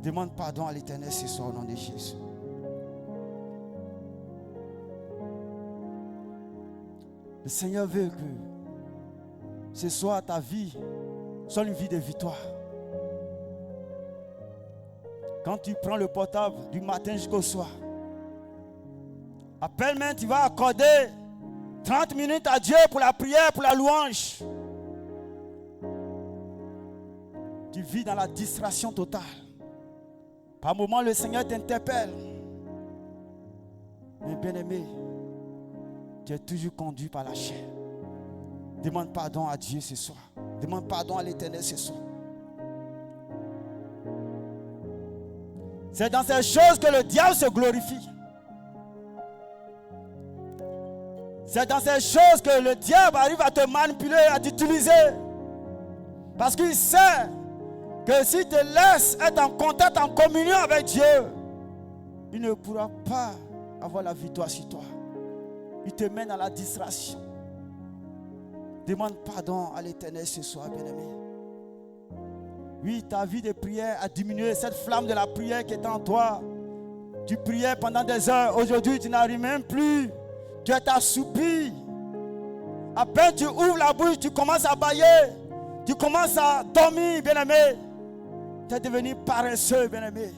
Demande pardon à l'Éternel ce soir au nom de Jésus. Le Seigneur veut que ce soir ta vie soit une vie de victoire. Quand tu prends le portable du matin jusqu'au soir, à peine même tu vas accorder 30 minutes à Dieu pour la prière, pour la louange. Tu vis dans la distraction totale. Par moments, le Seigneur t'interpelle. Mais bien-aimé, tu es toujours conduit par la chair. Demande pardon à Dieu ce soir. Demande pardon à l'Éternel ce soir. C'est dans ces choses que le diable se glorifie. C'est dans ces choses que le diable arrive à te manipuler, à t'utiliser. Parce qu'il sait que si tu te laisses être en contact, en communion avec Dieu, il ne pourra pas avoir la victoire sur toi. Il te mène à la distraction. Demande pardon à l'Éternel ce soir, bien-aimé. Oui, ta vie de prière a diminué. Cette flamme de la prière qui est en toi. Tu priais pendant des heures. Aujourd'hui, tu n'arrives même plus. Tu es assoupi. À peine tu ouvres la bouche, tu commences à bâiller. Tu commences à dormir, bien-aimé. Tu es devenu paresseux, bien-aimé.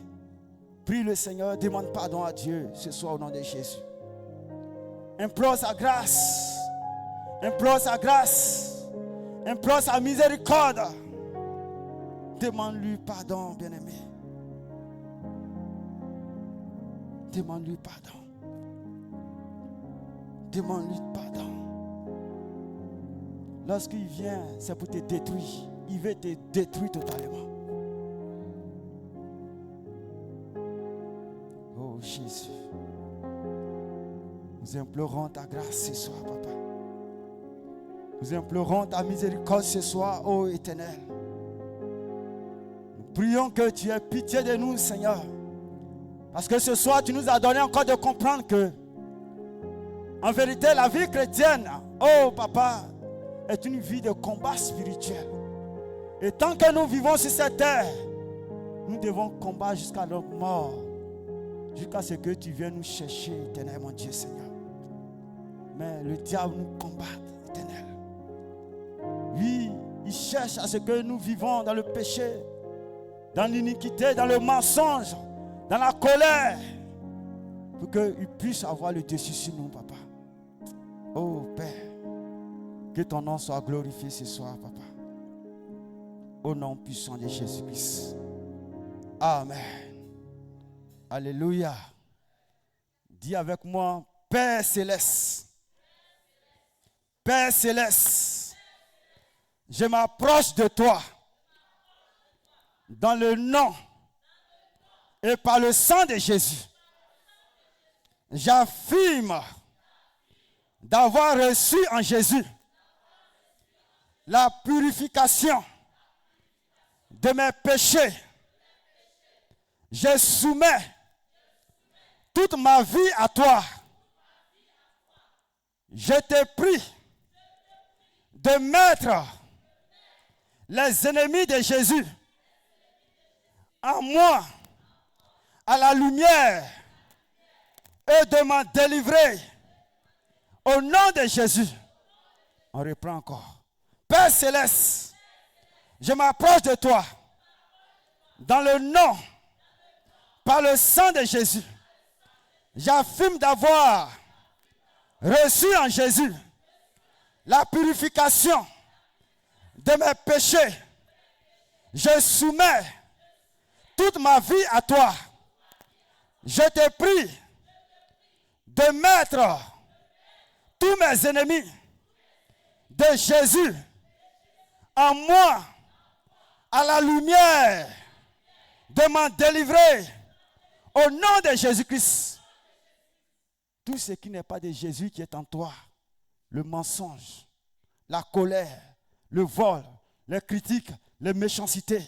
Prie le Seigneur, demande pardon à Dieu ce soir au nom de Jésus. Implore sa grâce. Implore sa grâce. Implore sa miséricorde. Demande-lui pardon, bien-aimé. Demande-lui pardon. Demande-lui pardon. Lorsqu'il vient, c'est pour te détruire. il veut te détruire totalement. Oh Jésus, nous implorons ta grâce ce soir, papa. Nous implorons ta miséricorde ce soir, ô Éternel. Nous prions que tu aies pitié de nous, Seigneur. Parce que ce soir, tu nous as donné encore de comprendre que, en vérité, la vie chrétienne, oh papa, est une vie de combat spirituel. Et tant que nous vivons sur cette terre, nous devons combattre jusqu'à notre mort. Jusqu'à ce que tu viennes nous chercher, Éternel, mon Dieu, Seigneur. Mais le diable nous combat, Éternel. Oui, il cherche à ce que nous vivons dans le péché, dans l'iniquité, dans le mensonge, dans la colère, pour qu'il puisse avoir le dessus sur nous, papa. Oh Père, que ton nom soit glorifié ce soir, papa. Au nom puissant de Jésus-Christ. Amen. Alléluia. Dis avec moi, Père céleste. Père céleste, je m'approche de toi dans le nom et par le sang de Jésus. J'affirme d'avoir reçu en Jésus la purification de mes péchés. Je soumets toute ma vie à toi. Je te prie de mettre les ennemis de Jésus en moi, à la lumière, et de m'en délivrer au nom de Jésus. On reprend encore. Père céleste, je m'approche de toi dans le nom, par le sang de Jésus. J'affirme d'avoir reçu en Jésus la purification de mes péchés. Je soumets toute ma vie à toi. Je te prie de mettre tous mes ennemis de Jésus en moi, à la lumière, de m'en délivrer au nom de Jésus-Christ. Tout ce qui n'est pas de Jésus qui est en toi, le mensonge, la colère, le vol, les critiques, les méchancetés,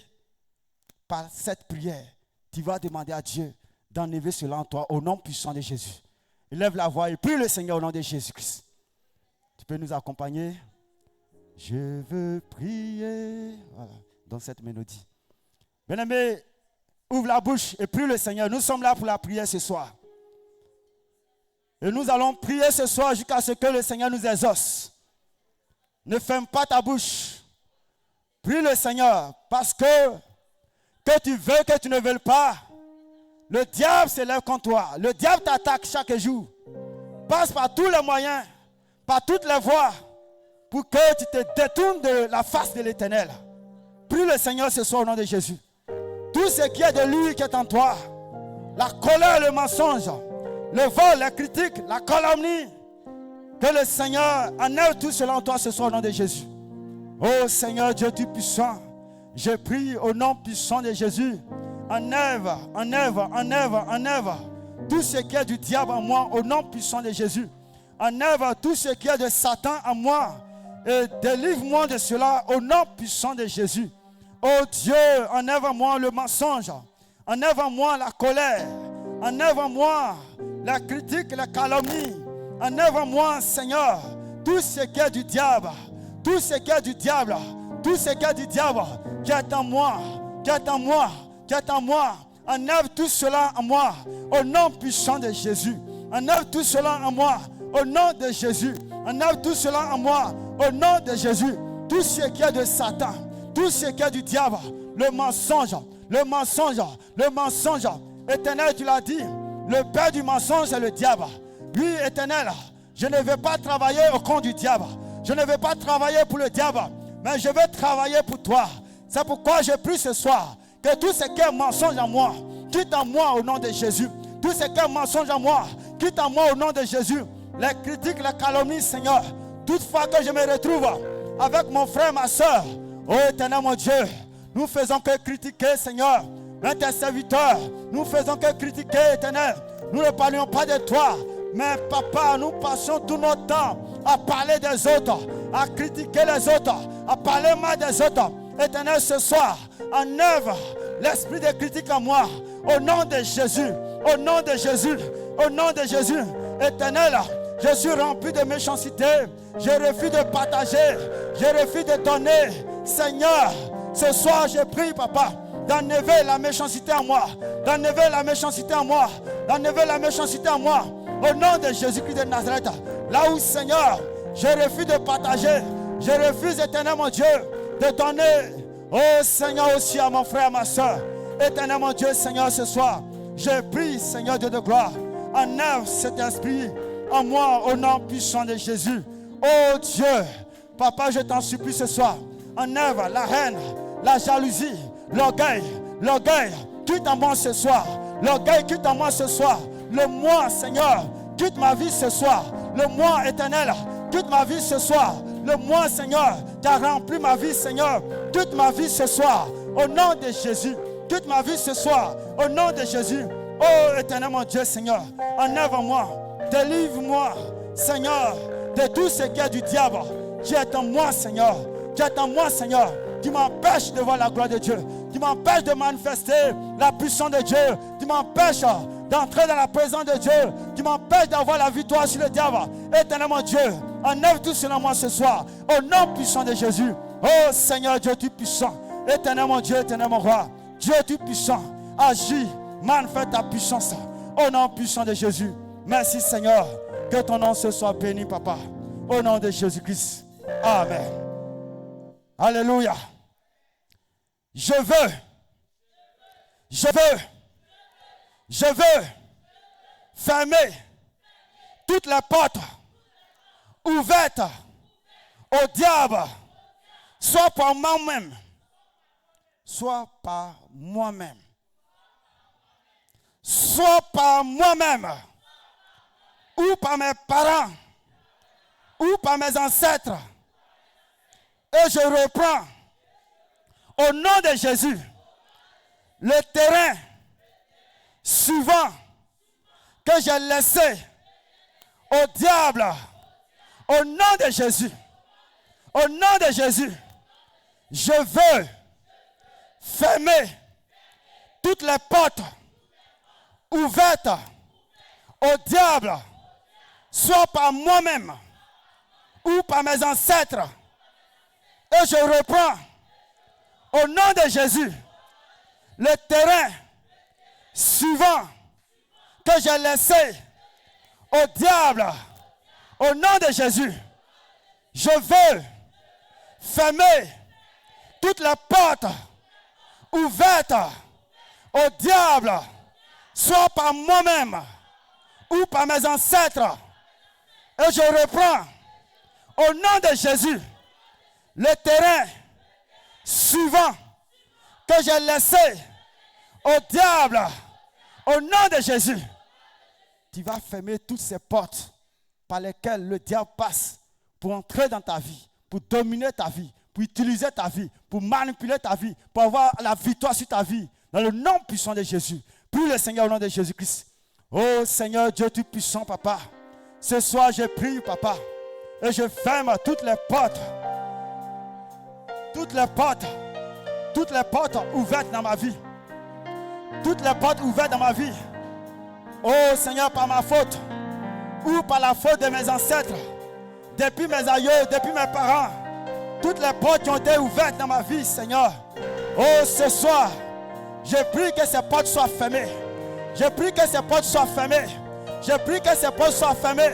par cette prière, tu vas demander à Dieu d'enlever cela en toi au nom puissant de Jésus. Élève la voix et prie le Seigneur au nom de Jésus-Christ. Tu peux nous accompagner? Je veux prier. Voilà, dans cette mélodie. Bien-aimé, ouvre la bouche et prie le Seigneur. Nous sommes là pour la prière ce soir. Et nous allons prier ce soir jusqu'à ce que le Seigneur nous exauce. Ne ferme pas ta bouche. Prie le Seigneur parce que tu veux, que tu ne veux pas, le diable s'élève contre toi. Le diable t'attaque chaque jour. Passe par tous les moyens, par toutes les voies, pour que tu te détournes de la face de l'Éternel. Prie le Seigneur ce soir au nom de Jésus. Tout ce qui est de lui qui est en toi, la colère, le mensonge, le vol, la critique, la calomnie, que le Seigneur enlève tout cela en toi ce soir au nom de Jésus. Oh Seigneur Dieu Tout-Puissant, je prie au nom puissant de Jésus. Enlève tout ce qui est du diable en moi au nom puissant de Jésus. Enlève tout ce qui est de Satan en moi et délivre-moi de cela au nom puissant de Jésus. Oh Dieu, enlève-moi le mensonge, enlève-moi la colère, enlève-moi la critique, la calomnie, enlève-moi Seigneur tout ce qui est du diable, tout ce qui est du diable, tout ce qui est du diable qui est en moi, qui est en moi, qui est en moi. Enlève tout cela en moi au nom puissant de Jésus. Enlève tout cela en moi au nom de Jésus. Enlève tout cela en moi au nom de Jésus. Tout ce qui est de Satan, tout ce qui est du diable, le mensonge, le mensonge, le mensonge. Éternel, tu l'as dit, le père du mensonge c'est le diable. Oui, Éternel, je ne vais pas travailler au compte du diable. Je ne vais pas travailler pour le diable, mais je vais travailler pour toi. C'est pourquoi je prie ce soir que tout ce qui est mensonge en moi, quitte en moi au nom de Jésus. Tout ce qui est mensonge en moi, quitte en moi au nom de Jésus. Les critiques, les calomnies, Seigneur. Toutefois que je me retrouve avec mon frère, ma soeur, Oh éternel mon Dieu, nous faisons que critiquer, Seigneur, tes serviteurs. Nous faisons que critiquer, éternel. Nous ne parlions pas de toi. Mais papa, nous passons tout notre temps à parler des autres, à critiquer les autres, à parler mal des autres. Éternel, ce soir, enlève l'esprit de critique en moi. Au nom de Jésus, au nom de Jésus, au nom de Jésus. Éternel, je suis rempli de méchanceté. Je refuse de partager. Je refuse de donner. Seigneur, ce soir, je prie, papa, d'enlever la méchanceté en moi. D'enlever la méchanceté en moi. D'enlever la méchanceté en moi. Au nom de Jésus-Christ de Nazareth. Là où, Seigneur, je refuse de partager. Je refuse, éternel mon Dieu, de donner. Oh Seigneur, aussi à mon frère, à ma soeur. Éternel mon Dieu, Seigneur, ce soir, je prie, Seigneur Dieu de gloire, enlève cet esprit en moi, au nom puissant de Jésus. Oh Dieu, papa, je t'en supplie ce soir, enlève la haine, la jalousie, l'orgueil, quitte en moi ce soir, l'orgueil quitte en moi ce soir, le moi, Seigneur, quitte ma vie ce soir, le moi éternel, quitte ma vie ce soir, le moi, Seigneur, qui a rempli ma vie, Seigneur, quitte ma vie ce soir, au nom de Jésus. Quitte ma vie ce soir, au nom de Jésus. Oh éternel mon Dieu, Seigneur, enlève-moi, délivre-moi, Seigneur, de tout ce qui est du diable, qui est en moi, Seigneur, qui est en moi, Seigneur, qui m'empêche de voir la gloire de Dieu, qui m'empêche de manifester la puissance de Dieu, qui m'empêche d'entrer dans la présence de Dieu, qui m'empêche d'avoir la victoire sur le diable. Éternel mon Dieu, enlève tout cela en moi ce soir, au nom puissant de Jésus. Oh Seigneur Dieu, tu es puissant, éternel mon Dieu, éternel mon roi. Dieu tu puissant, agis, manifeste ta puissance au nom puissant de Jésus. Merci Seigneur, que ton nom se soit béni, papa, au nom de Jésus-Christ. Amen. Alléluia. Je veux fermer toutes les portes ouvertes au diable, soit par moi-même, soit par moi-même. Soit par moi-même, ou par mes parents, ou par mes ancêtres. Et je reprends, au nom de Jésus, le terrain suivant que j'ai laissé au diable, au nom de Jésus. Au nom de Jésus, je veux fermer toutes les portes ouvertes au diable, soit par moi-même ou par mes ancêtres. Et je reprends, au nom de Jésus, le terrain suivant que j'ai laissé au diable, au nom de Jésus. Je veux fermer toutes les portes ouvertes au diable, soit par moi-même ou par mes ancêtres. Et je reprends, au nom de Jésus, le terrain suivant que j'ai laissé au diable, au nom de Jésus. Tu vas fermer toutes ces portes par lesquelles le diable passe pour entrer dans ta vie, pour dominer ta vie, pour utiliser ta vie, pour manipuler ta vie, pour avoir la victoire sur ta vie. Dans le nom puissant de Jésus. Prie le Seigneur au nom de Jésus-Christ. Oh Seigneur Dieu, tu es puissant, papa. Ce soir, je prie, papa. Et je ferme toutes les portes. Toutes les portes ouvertes dans ma vie. Toutes les portes ouvertes dans ma vie. Oh Seigneur, par ma faute. Ou par la faute de mes ancêtres. Depuis mes aïeux, depuis mes parents. Toutes les portes qui ont été ouvertes dans ma vie, Seigneur. Oh, ce soir, je prie que ces portes soient fermées. Je prie que ces portes soient fermées. Je prie que ces portes soient fermées.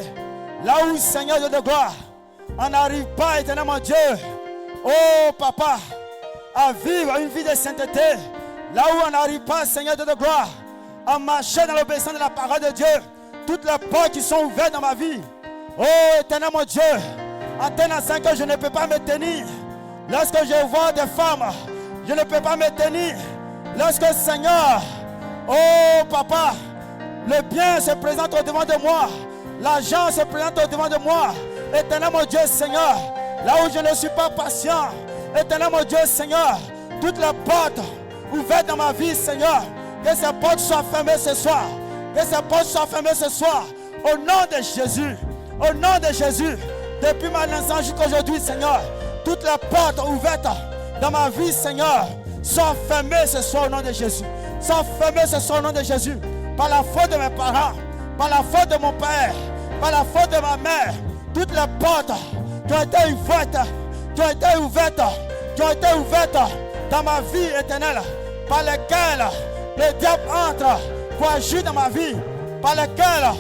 Là où, Seigneur Dieu de gloire, on n'arrive pas, éternel mon Dieu, oh papa, à vivre une vie de sainteté. Là où on n'arrive pas, Seigneur Dieu de gloire, à marcher dans l'obéissance de la parole de Dieu. Toutes les portes qui sont ouvertes dans ma vie. Oh éternel mon Dieu, en tenant que je ne peux pas me tenir. Lorsque je vois des femmes, je ne peux pas me tenir. Lorsque Seigneur, oh papa, le bien se présente au devant de moi, l'argent se présente au devant de moi. Éternel mon Dieu, Seigneur, là où je ne suis pas patient, Éternel mon Dieu, Seigneur, toutes les portes ouvertes dans ma vie, Seigneur, que ces portes soient fermées ce soir. Que ces portes soient fermées ce soir. Au nom de Jésus. Au nom de Jésus. Depuis ma naissance jusqu'à aujourd'hui, Seigneur, toutes les portes ouvertes dans ma vie, Seigneur, sont fermées ce soir au nom de Jésus. Sont fermées ce soir au nom de Jésus. Par la faute de mes parents, par la faute de mon père, par la faute de ma mère. Toutes les portes qui ont été ouvertes, qui ont été ouvertes, qui ont été ouvertes dans ma vie éternelle, par lesquelles le diable entre pour agir dans ma vie, par lesquelles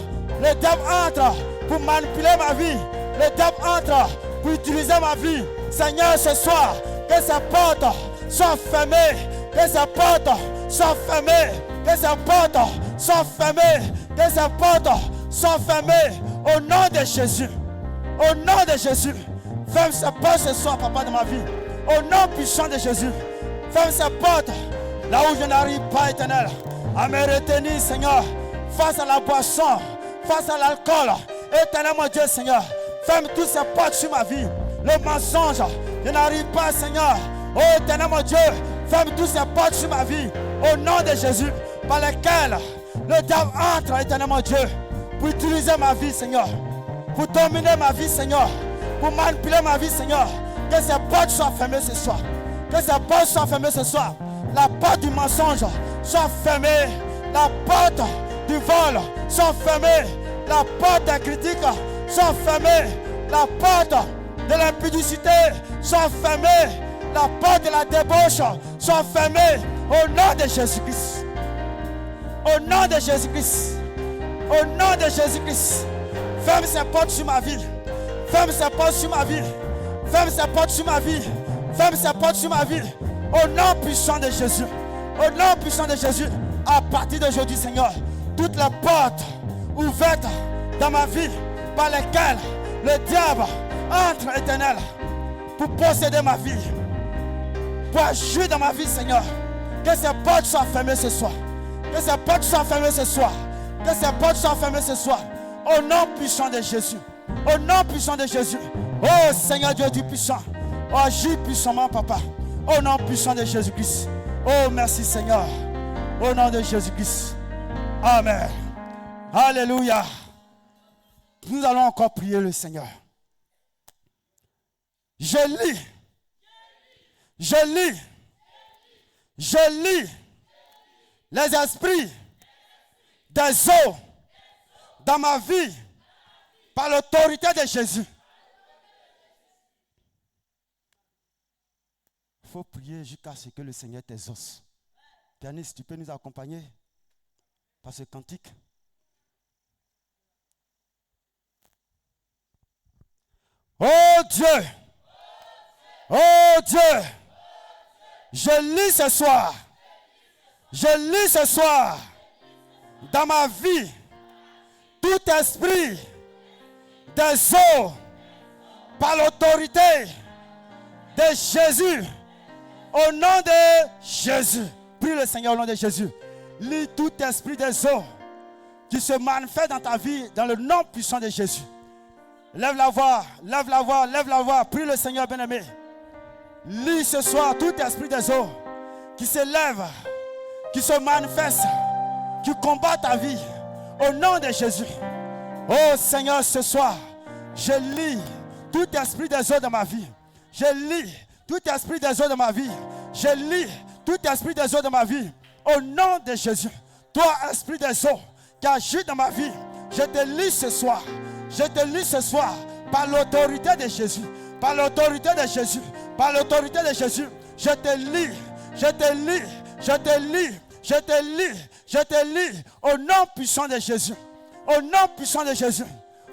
le diable entre pour manipuler ma vie, le diable entre pour utiliser ma vie. Seigneur, ce soir, que ces portes soient fermées, que ces portes soient fermées, que ces portes soient fermées, que ces portes soient fermées au nom de Jésus. Au nom de Jésus, ferme ces portes ce soir, papa, de ma vie. Au nom puissant de Jésus, ferme ces portes là où je n'arrive pas, éternel, à me retenir, Seigneur, face à la boisson, face à l'alcool. Éternel, mon Dieu, Seigneur, ferme toutes ces portes sur ma vie. Le mensonge, je n'arrive pas, Seigneur. Oh, éternel, mon Dieu, ferme toutes ces portes sur ma vie. Au nom de Jésus, par lesquelles le diable entre, éternel, mon Dieu, pour utiliser ma vie, Seigneur, pour dominer ma vie, Seigneur, pour manipuler ma vie, Seigneur. Que ces portes soient fermées ce soir. Que ces portes soient fermées ce soir. La porte du mensonge soit fermée. La porte du vol soit fermée. La porte des critiques soit fermée. La porte de l'impudicité soit fermée. La porte de la débauche soit fermée. Au nom de Jésus-Christ. Au nom de Jésus-Christ. Au nom de Jésus-Christ. Ferme ces portes sur ma vie. Ferme ces portes sur ma vie. Ferme ces portes sur ma vie. Ferme ces portes sur ma vie. Au nom puissant de Jésus. Au nom puissant de Jésus. À partir d'aujourd'hui, Seigneur, toutes les portes ouvertes dans ma vie par lesquelles le diable entre, éternel, pour posséder ma vie, pour agir dans ma vie, Seigneur. Que ces portes soient fermées ce soir. Que ces portes soient fermées ce soir. Que ces portes soient fermées ce soir. Au nom puissant de Jésus. Au nom puissant de Jésus. Oh Seigneur Dieu du puissant. Oh, agis puissamment, papa. Au nom puissant de Jésus-Christ. Oh merci Seigneur. Au nom de Jésus-Christ. Amen. Alléluia. Nous allons encore prier le Seigneur. Je lis les esprits des eaux dans ma vie par l'autorité de Jésus. Il faut prier jusqu'à ce que le Seigneur t'exauce. Pianiste, tu peux nous accompagner par ce cantique? Oh Dieu, oh Dieu, je lis ce soir dans ma vie tout esprit des eaux par l'autorité de Jésus, au nom de Jésus. Prie le Seigneur au nom de Jésus. Lis tout esprit des eaux qui se manifeste dans ta vie dans le nom puissant de Jésus. Lève la voix, lève la voix, lève la voix. Prie le Seigneur bien-aimé. Lis ce soir tout esprit des eaux qui se lève, qui se manifeste, qui combat ta vie au nom de Jésus. Oh Seigneur, ce soir, je lis tout esprit des eaux de ma vie. Je lis tout esprit des eaux de ma vie. Je lis tout esprit des eaux de ma vie au nom de Jésus. Toi, esprit des eaux qui agit dans ma vie, je te lis ce soir. Je te lis ce soir par l'autorité de Jésus. Par l'autorité de Jésus. Par l'autorité de Jésus. Je te lis. Je te lis. Je te lis. Je te lis. Je te lis au nom puissant de Jésus. Au nom puissant de Jésus.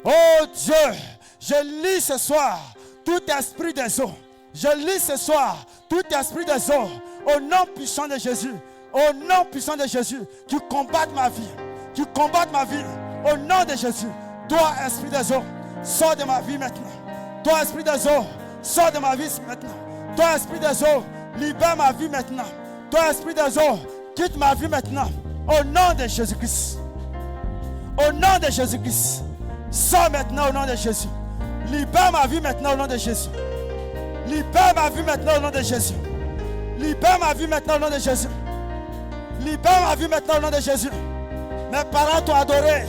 Oh Dieu, je lis ce soir tout esprit des eaux. Je lis ce soir tout esprit des eaux au nom puissant de Jésus. Au nom puissant de Jésus, qui combatte ma vie. Qui combatte ma vie. Au nom de Jésus. Toi, esprit des eaux, sors de ma vie maintenant. Toi, esprit des eaux, sors de ma vie maintenant. Toi, esprit des eaux, libère ma vie maintenant. Toi, esprit des eaux, quitte ma vie maintenant. Au nom de Jésus-Christ. Au nom de Jésus-Christ. Sors maintenant au nom de Jésus. Libère ma vie maintenant au nom de Jésus. Libère ma vie maintenant au nom de Jésus. Libère ma vie maintenant au nom de Jésus. Libère ma vie maintenant au nom de Jésus. Mes parents t'ont adoré.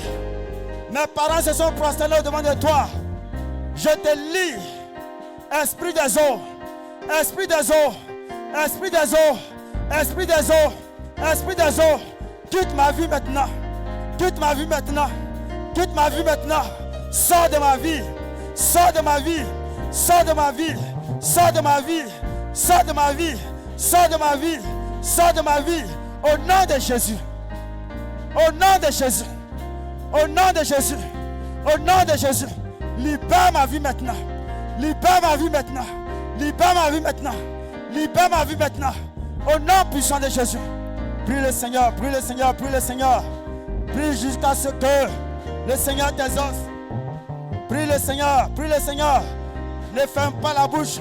Mes parents se sont prosternés devant de toi. Je te lie, esprit des eaux, esprit des eaux, esprit des eaux, esprit des eaux, esprit des eaux. Quitte ma vie maintenant. Quitte ma vie maintenant. Quitte ma vie maintenant. Sors de ma vie. Sors de ma vie. Sors de ma vie. Sors de ma vie. Sors de ma vie. Sors de ma vie. Sors de ma vie. Au nom de Jésus. Au nom de Jésus. Au nom de Jésus. Au nom de Jésus. Libère ma vie maintenant. Libère ma vie maintenant. Libère ma vie maintenant. Libère ma vie maintenant. Au nom puissant de Jésus. Prie le Seigneur, prie le Seigneur, prie le Seigneur. Prie jusqu'à ce que le Seigneur t'exauce. Prie le Seigneur, prie le Seigneur. Ne ferme pas la bouche.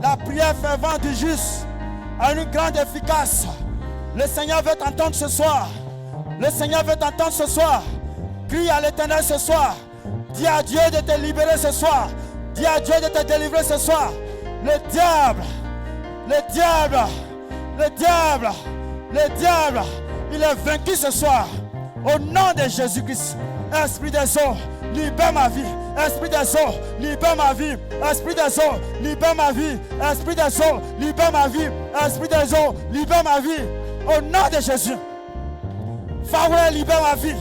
La prière fervente du juste a une grande efficace. Le Seigneur veut t'entendre ce soir. Le Seigneur veut t'entendre ce soir. Crie à l'Éternel ce soir. Dis à Dieu de te libérer ce soir. Dis à Dieu de te délivrer ce soir. Le diable, le diable, le diable, le diable, il est vaincu ce soir. Au nom de Jésus-Christ, esprit des eaux, libère ma vie. Esprit des eaux, libère ma vie. Esprit des eaux, libère ma vie. Esprit des eaux, libère ma vie. Esprit des eaux, libère ma vie. Au nom de Jésus. Faouret, libère ma vie.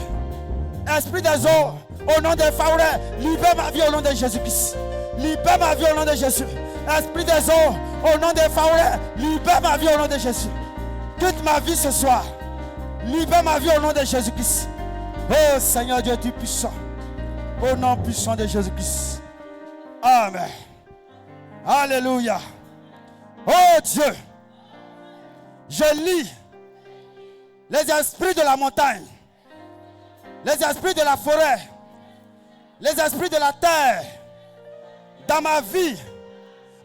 Esprit des eaux, au nom de Faouret, libère ma vie au nom de Jésus-Christ. Libère ma vie au nom de Jésus. Esprit des eaux, au nom de Faouret, libère ma vie au nom de Jésus. Quitte ma vie ce soir. Libère ma vie au nom de Jésus-Christ. Oh Seigneur Dieu, tu es puissant. Au nom puissant de Jésus-Christ. Amen. Alléluia. Oh Dieu, je lis les esprits de la montagne, les esprits de la forêt, les esprits de la terre dans ma vie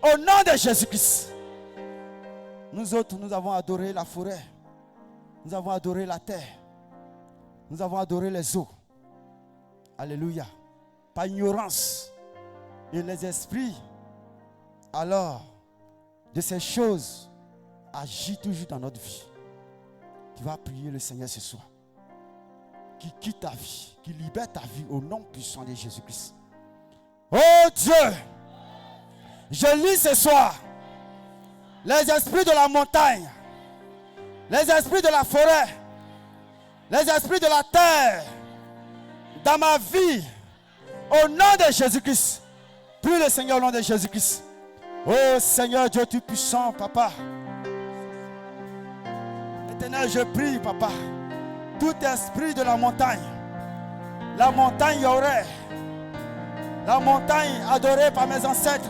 au nom de Jésus-Christ. Nous autres, nous avons adoré la forêt, nous avons adoré la terre, nous avons adoré les eaux. Alléluia. Par ignorance. Et les esprits, alors, de ces choses, agissent toujours dans notre vie. Tu vas prier le Seigneur ce soir. Qui quitte ta vie, qui libère ta vie au nom puissant de Jésus-Christ. Oh Dieu, je lis ce soir les esprits de la montagne, les esprits de la forêt, les esprits de la terre dans ma vie au nom de Jésus-Christ. Prie le Seigneur au nom de Jésus-Christ. Oh Seigneur Dieu Tout-Puissant, Papa. Éternel, je prie, Papa. Tout esprit de la montagne Yoré, la montagne adorée par mes ancêtres,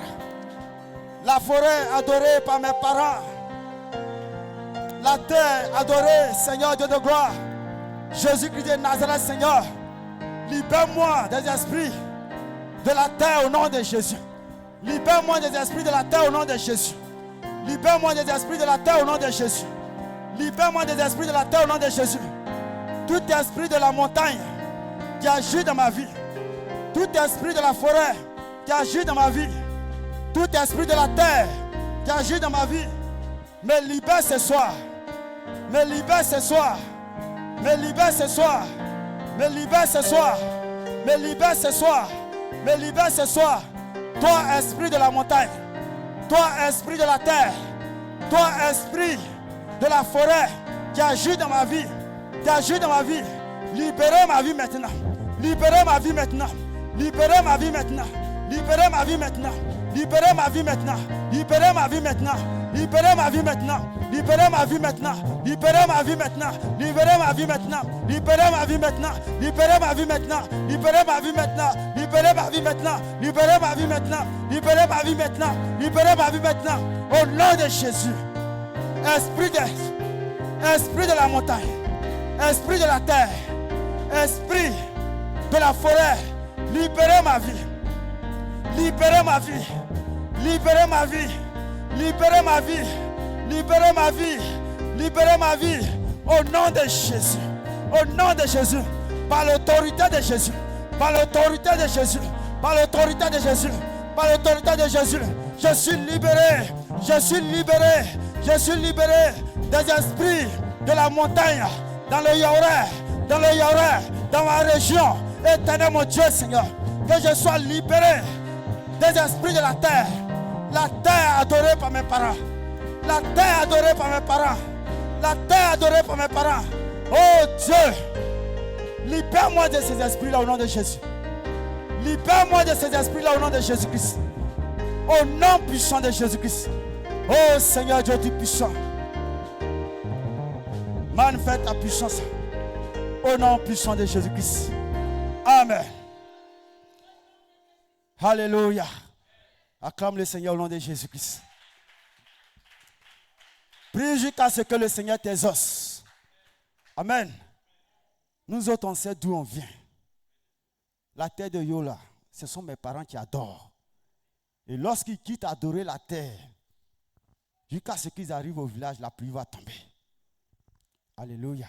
la forêt adorée par mes parents, la terre adorée, Seigneur Dieu de gloire, Jésus-Christ de Nazareth, Seigneur, libère-moi des esprits de la terre au nom de Jésus. Libère-moi des esprits de la terre au nom de Jésus. Libère-moi des esprits de la terre au nom de Jésus. Libère-moi des esprits de la terre au nom de Jésus. Tout esprit de la montagne qui agit dans ma vie, tout esprit de la forêt qui agit dans ma vie, tout esprit de la terre qui agit dans ma vie, me libère ce soir. Me libère ce soir. Me libère ce soir. Me libère ce soir. Me libère ce soir. Me libère ce soir. Toi, esprit de la montagne. Toi, esprit de la terre. Toi, esprit de la forêt qui agit dans ma vie. Qui agit dans ma vie. Libérez ma vie maintenant. Libérez ma vie maintenant. Libérez ma vie maintenant. Libérez ma vie maintenant. Libérez ma vie maintenant. Libérez ma vie maintenant. Libérez ma vie maintenant. Libérez ma vie maintenant. Libérez ma vie maintenant. Libérez ma vie maintenant. Libérez ma vie maintenant. Libérez ma vie maintenant. Libérez ma vie maintenant. Libérez ma vie maintenant. Libérez ma vie maintenant. Libérez ma vie maintenant. Libérez ma vie maintenant. Au nom de Jésus. Esprit de la montagne. Esprit de la terre. Esprit de la forêt. Libérez ma vie. Libérez ma vie. Libérez ma vie. Libérez ma vie. Libérez ma vie. Libérez ma vie. Au nom de Jésus. Au nom de Jésus. Par l'autorité de Jésus. Par l'autorité de Jésus. Par l'autorité de Jésus. Par l'autorité de Jésus. Je suis libéré. Je suis libéré. Je suis libéré des esprits de la montagne, dans le Yaouré, dans ma région. Éternel mon Dieu, Seigneur, que je sois libéré des esprits de la terre adorée par mes parents, la terre adorée par mes parents, la terre adorée par mes parents. Oh Dieu, libère-moi de ces esprits-là au nom de Jésus. Libère-moi de ces esprits-là au nom de Jésus-Christ. Au nom puissant de Jésus-Christ. Oh Seigneur Dieu Tout-Puissant, manifeste ta puissance au nom puissant de Jésus-Christ. Amen. Alléluia. Acclame le Seigneur au nom de Jésus-Christ. Prie jusqu'à ce que le Seigneur t'exauce. Amen. Nous autres, on sait d'où on vient. La terre de Yola, ce sont mes parents qui adorent. Et lorsqu'ils quittent adorer la terre, jusqu'à ce qu'ils arrivent au village, la pluie va tomber. Alléluia.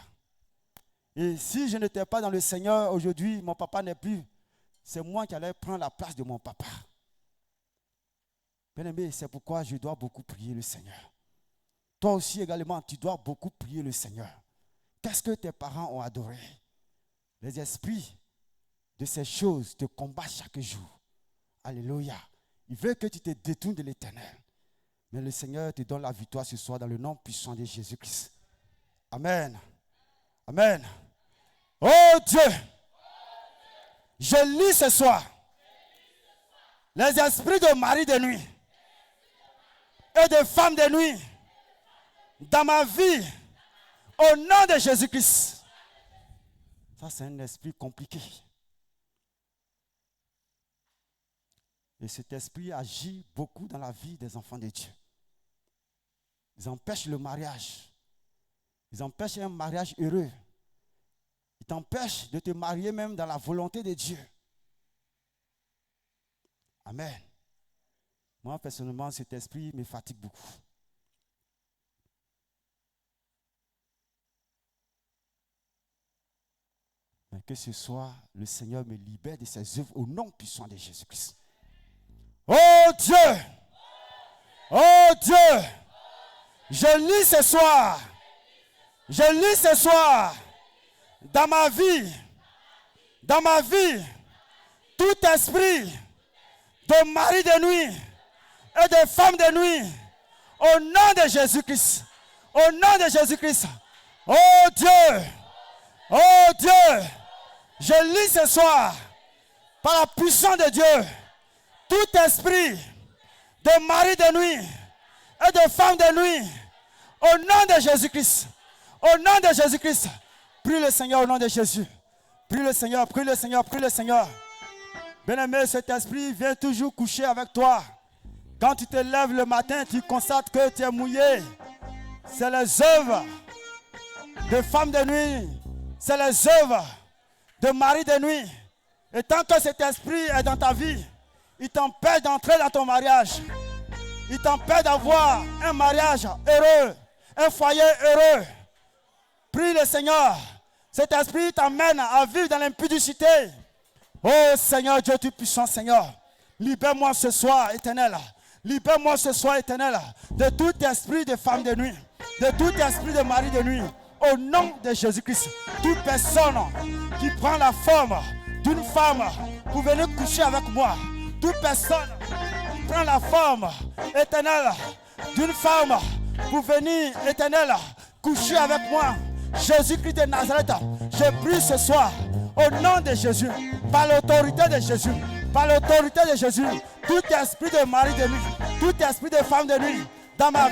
Et si je n'étais pas dans le Seigneur aujourd'hui, mon papa n'est plus. C'est moi qui allais prendre la place de mon papa. Bien-aimé, c'est pourquoi je dois beaucoup prier le Seigneur. Toi aussi également, tu dois beaucoup prier le Seigneur. Qu'est-ce que tes parents ont adoré? Les esprits de ces choses te combattent chaque jour. Alléluia. Il veut que tu te détournes de l'Éternel. Mais le Seigneur te donne la victoire ce soir dans le nom puissant de Jésus-Christ. Amen. Amen. Oh Dieu, je lis ce soir les esprits de mari de nuit et de femme de nuit dans ma vie au nom de Jésus-Christ. Ça, c'est un esprit compliqué. Et cet esprit agit beaucoup dans la vie des enfants de Dieu. Ils empêchent le mariage. Ils empêchent un mariage heureux. Ils t'empêchent de te marier même dans la volonté de Dieu. Amen. Moi, personnellement, cet esprit me fatigue beaucoup. Mais que ce soit, le Seigneur me libère de ses œuvres au nom puissant de Jésus-Christ. Oh Dieu! Oh Dieu! Je lis ce soir. Je lis ce soir. Dans ma vie, tout esprit de mari de nuit et de femme de nuit, au nom de Jésus-Christ, au nom de Jésus-Christ, oh Dieu, je lis ce soir, par la puissance de Dieu, tout esprit de mari de nuit et de femme de nuit, au nom de Jésus-Christ, au nom de Jésus-Christ. Prie le Seigneur au nom de Jésus. Prie le Seigneur, prie le Seigneur, prie le Seigneur. Bien-aimé, cet esprit vient toujours coucher avec toi. Quand tu te lèves le matin, tu constates que tu es mouillé. C'est les œuvres de femmes de nuit. C'est les œuvres de mari de nuit. Et tant que cet esprit est dans ta vie, il t'empêche d'entrer dans ton mariage. Il t'empêche d'avoir un mariage heureux, un foyer heureux. Prie le Seigneur. Cet esprit t'amène à vivre dans l'impudicité. Oh Seigneur Dieu Tout-Puissant, Seigneur, libère-moi ce soir, Éternel. Libère-moi ce soir, Éternel, de tout esprit de femme de nuit, de tout esprit de mari de nuit. Au nom de Jésus-Christ, toute personne qui prend la forme d'une femme pour venir coucher avec moi, toute personne qui prend la forme, Éternel, d'une femme pour venir, Éternel, coucher avec moi, Jésus-Christ de Nazareth, je prie ce soir au nom de Jésus, par l'autorité de Jésus, tout esprit de mari de nuit, tout esprit de femme de nuit, dans ma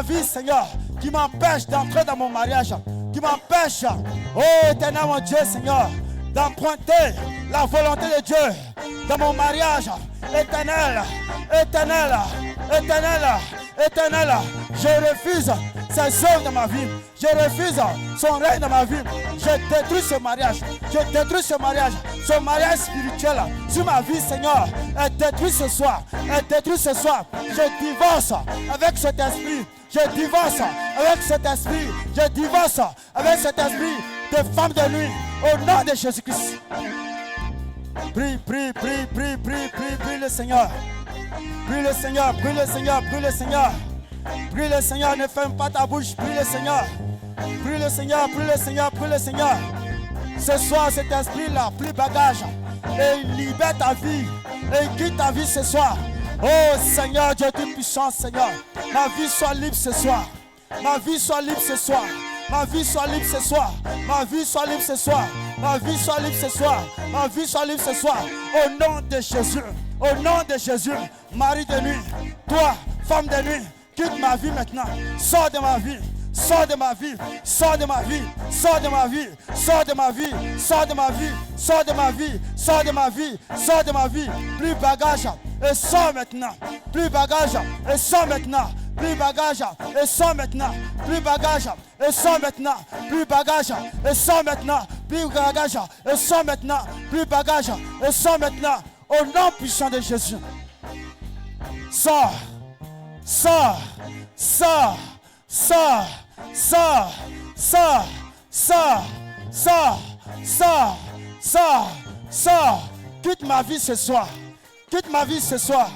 vie, Seigneur, qui m'empêche d'entrer dans mon mariage, qui m'empêche, oh Éternel mon Dieu, Seigneur, d'emprunter la volonté de Dieu dans mon mariage. Éternel, je refuse ses œuvres dans ma vie. Je refuse son règne dans ma vie. Je détruis ce mariage. Ce mariage spirituel sur ma vie, Seigneur. Et détruis ce soir. Je divorce avec cet esprit. Je divorce avec cet esprit de femme de nuit. Au nom de Jésus-Christ. Prie le Seigneur. Prie le Seigneur, prie le Seigneur, prie le Seigneur. Prie le Seigneur, ne ferme pas ta bouche. Prie le Seigneur. Prie le Seigneur, prie le Seigneur, prie le Seigneur. Ce soir, cet esprit-là, plie bagage. Et libère ta vie. Et quitte ta vie ce soir. Oh Seigneur, Dieu Tout-Puissant, Seigneur. Ma vie soit libre ce soir. Ma vie soit libre ce soir. Ma vie soit libre ce soir. Ma vie soit libre ce soir. Ma vie soit libre ce soir. Ma vie soit libre ce soir. Au nom de Jésus. Au nom de Jésus. Mari de nuit. Toi, femme de nuit. Quitte ma vie maintenant. Sors de ma vie. Sors de ma vie. Sors de ma vie. Sors de ma vie. Sors de ma vie. Sors de ma vie. Sors de ma vie. Sors de ma vie. Sors de ma vie. Plus bagage. Et sors maintenant. Plus bagage. Et sors maintenant. Plus bagage. Et sors maintenant. Plus bagage. Et sors maintenant. Plus bagage. Et sors maintenant. Plus bagage. Et sors maintenant. Plus bagage. Et sors maintenant. Au nom puissant de Jésus. Sors. Sors. Sors. Sors. Sors. Sors. Sors. Sors. Sors. Sors. Sors. Quitte ma vie ce soir. Quitte ma vie ce soir.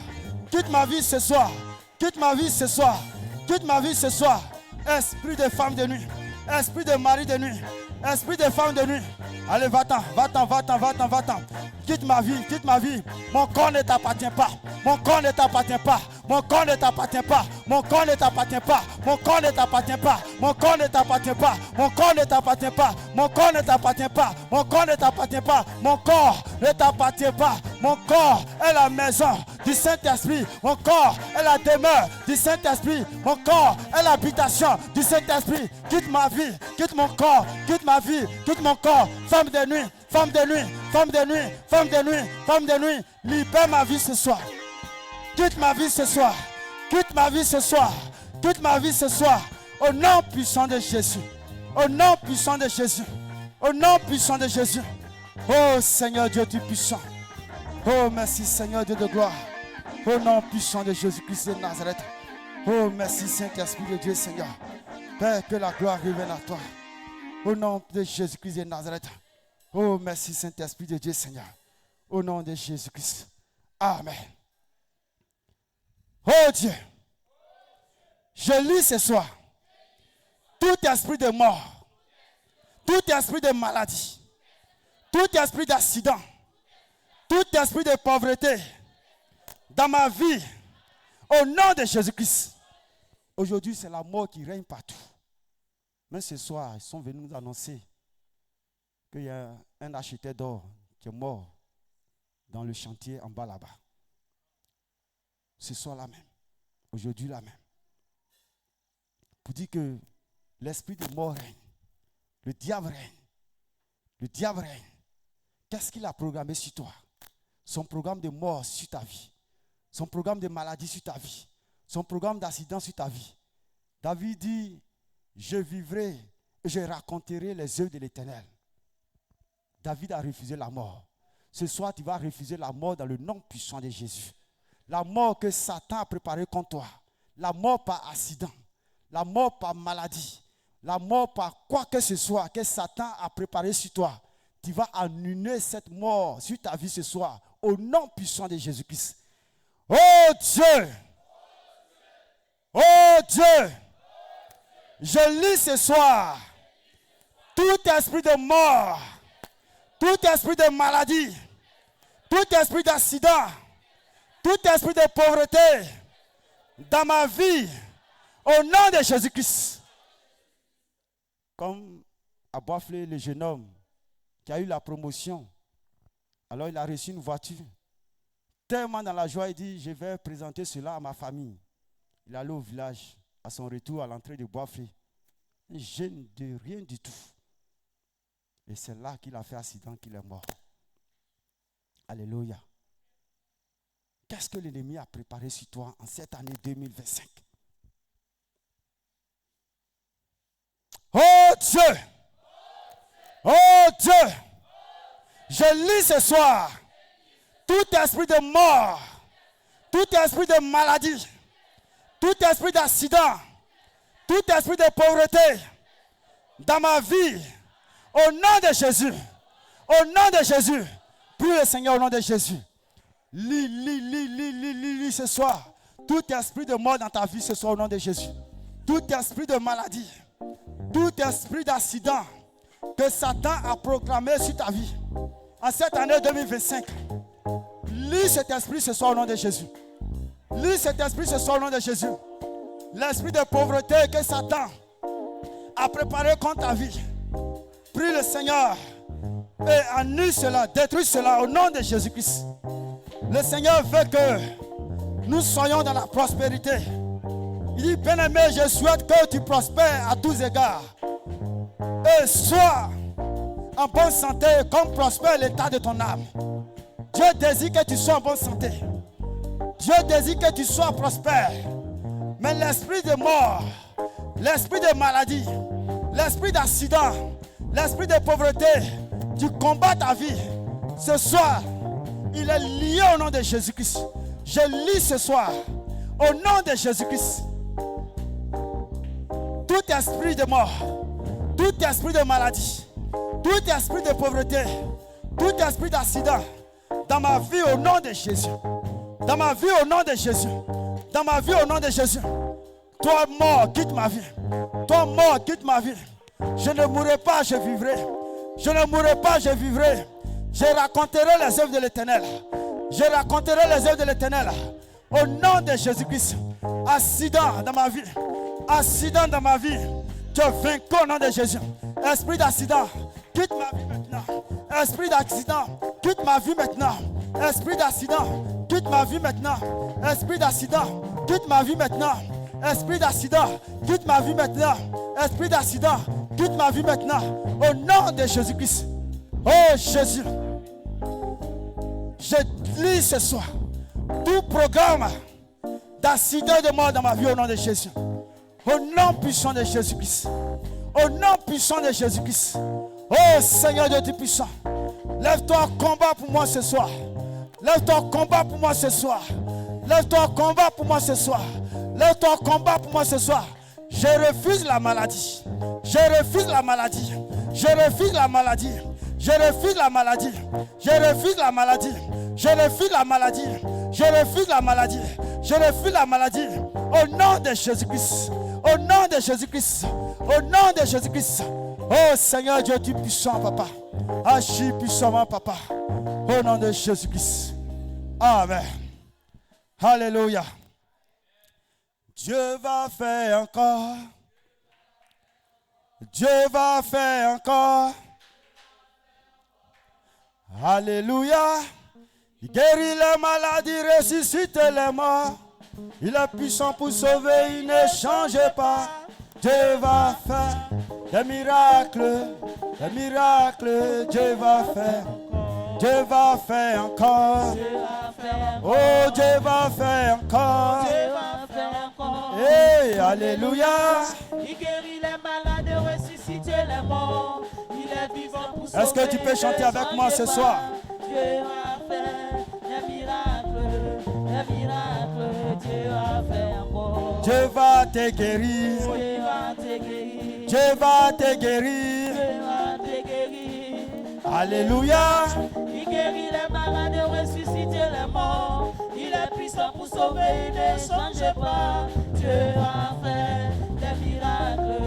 Quitte ma vie ce soir. Quitte ma vie ce soir. Quitte ma vie ce soir. Esprit de femme de nuit. Esprit de mari de nuit. Esprit de femme de nuit. Allez, va-t'en, va-t'en, va-t'en, va-t'en, va-t'en. Quitte ma vie, quitte ma vie. Mon corps ne t'appartient pas. Mon corps ne t'appartient pas. Mon corps ne t'appartient pas. Mon corps ne t'appartient pas. Mon corps ne t'appartient pas. Mon corps ne t'appartient pas. Mon corps ne t'appartient pas. Mon corps ne t'appartient pas. Mon corps ne t'appartient pas. Mon corps ne t'appartient pas. Mon corps est la maison du Saint-Esprit. Mon corps est la demeure du Saint-Esprit. Mon corps est l'habitation du Saint-Esprit. Quitte ma vie, quitte mon corps, quitte ma vie, quitte mon corps. Femme de nuit, femme de nuit, femme de nuit, femme de nuit, femme de nuit. Libère ma vie ce soir. Quitte ma vie ce soir. Quitte ma vie ce soir. Quitte ma vie ce soir. Au nom puissant de Jésus. Au nom puissant de Jésus. Au nom puissant de Jésus. Oh Seigneur Dieu Tout-Puissant. Oh merci Seigneur Dieu de gloire. Au nom puissant de Jésus-Christ de Nazareth. Oh merci Saint-Esprit de Dieu Seigneur. Père, que la gloire revienne à toi. Au nom de Jésus-Christ de Nazareth. Oh merci Saint-Esprit de Dieu Seigneur. Au nom de Jésus-Christ. Amen. Oh Dieu. Je lis ce soir. Tout esprit de mort. Tout esprit de maladie. Tout esprit d'accident. Tout esprit de pauvreté dans ma vie, au nom de Jésus-Christ. Aujourd'hui, c'est la mort qui règne partout. Mais ce soir, ils sont venus nous annoncer qu'il y a un architecte d'or qui est mort dans le chantier en bas là-bas. Ce soir-là même, aujourd'hui là même. Pour dire que l'esprit de mort règne, le diable règne. Le diable règne. Qu'est-ce qu'il a programmé sur toi? Son programme de mort sur ta vie. Son programme de maladie sur ta vie. Son programme d'accident sur ta vie. David dit, je vivrai et je raconterai les œuvres de l'Éternel. David a refusé la mort. Ce soir, tu vas refuser la mort dans le nom puissant de Jésus. La mort que Satan a préparée contre toi. La mort par accident. La mort par maladie. La mort par quoi que ce soit que Satan a préparé sur toi. Tu vas annuler cette mort sur ta vie ce soir. Au nom puissant de Jésus-Christ. Oh Dieu! Oh Dieu! Je lis ce soir. Tout esprit de mort. Tout esprit de maladie. Tout esprit d'accident. Tout esprit de pauvreté. Dans ma vie. Au nom de Jésus-Christ. Comme à Boisflé, le jeune homme qui a eu la promotion. Alors il a reçu une voiture. Tellement dans la joie, il dit, je vais présenter cela à ma famille. Il est allé au village, à son retour à l'entrée de Boisflé. Un jeune de rien du tout. Et c'est là qu'il a fait accident, qu'il est mort. Alléluia. Qu'est-ce que l'ennemi a préparé sur toi en cette année 2025? Oh Dieu! Oh Dieu! Je lis ce soir tout esprit de mort, tout esprit de maladie, tout esprit d'accident, tout esprit de pauvreté dans ma vie, au nom de Jésus, au nom de Jésus, prie le Seigneur au nom de Jésus. Lis ce soir. Tout esprit de mort dans ta vie ce soir au nom de Jésus. Tout esprit de maladie, tout esprit d'accident que Satan a proclamé sur ta vie en cette année 2025. Lis cet esprit ce soir au nom de Jésus. Lis cet esprit ce soir au nom de Jésus. L'esprit de pauvreté que Satan a préparé contre ta vie. Prie le Seigneur et annule cela, détruis cela au nom de Jésus-Christ. Le Seigneur veut que nous soyons dans la prospérité. Il dit, bien-aimé, je souhaite que tu prospères à tous égards. Et sois en bonne santé comme prospère l'état de ton âme. Dieu désire que tu sois en bonne santé. Dieu désire que tu sois prospère. Mais l'esprit de mort, l'esprit de maladie, l'esprit d'accident, l'esprit de pauvreté, tu combats ta vie. Ce soir, il est lié au nom de Jésus-Christ. Je lis ce soir, au nom de Jésus-Christ. Tout esprit de mort, tout esprit de maladie, tout esprit de pauvreté, tout esprit d'accident, dans ma vie au nom de Jésus. Dans ma vie au nom de Jésus. Dans ma vie au nom de Jésus. Toi mort, quitte ma vie. Toi mort, quitte ma vie. Je ne mourrai pas, je vivrai. Je ne mourrai pas, je vivrai. Je raconterai les œuvres de l'Éternel. Je raconterai les œuvres de l'Éternel. Au nom de Jésus-Christ. Accident dans ma vie. Accident dans ma vie. Tu es vaincu au nom de Jésus. Esprit d'accident, quitte ma vie maintenant. Esprit d'accident, quitte ma vie maintenant. Esprit d'accident, quitte ma vie maintenant. Esprit d'accident, quitte ma vie maintenant. Esprit d'accident, quitte ma vie maintenant. Esprit d'accident, quitte ma vie maintenant. Au nom de Jésus-Christ. Oh Jésus. Je lis ce soir tout programme d'accident de mort dans ma vie au nom de Jésus. Au nom puissant de Jésus-Christ. Au nom puissant de Jésus-Christ. Oh Seigneur Dieu puissant. Lève-toi au combat pour moi ce soir. Lève-toi au combat pour moi ce soir. Lève-toi au combat pour moi ce soir. Lève-toi au combat pour moi ce soir. Je refuse la maladie. Je refuse la maladie. Je refuse la maladie. Je refuse la maladie. Je refuse la maladie. Je refuse la maladie. Je refuse la maladie. Je refuse la maladie. Au nom de Jésus-Christ. Au nom de Jésus-Christ. Au nom de Jésus-Christ. Oh Seigneur Dieu, tu es puissant, papa. Agis puissamment, papa. Au nom de Jésus-Christ. Amen. Alléluia. Dieu va faire encore. Dieu va faire encore. Alléluia. Il guérit les maladies, ressuscite les morts. Il est puissant pour sauver, il ne change pas. Dieu va faire des miracles, des miracles. Dieu va faire. Dieu va faire encore. Oh, Dieu va faire encore. Hey, alléluia. Il guérit les malades, ressuscite les morts. Il est vivant pour sauver. Est-ce que tu peux chanter avec moi ce soir? Dieu va faire des miracles, Dieu va faire encore. Dieu va te guérir. Dieu va te guérir. Dieu va te guérir. Dieu va te guérir. Alléluia. Il guérit les malades, ressuscite les morts. Il est puissant pour sauver, il ne change pas. Dieu va faire des miracles,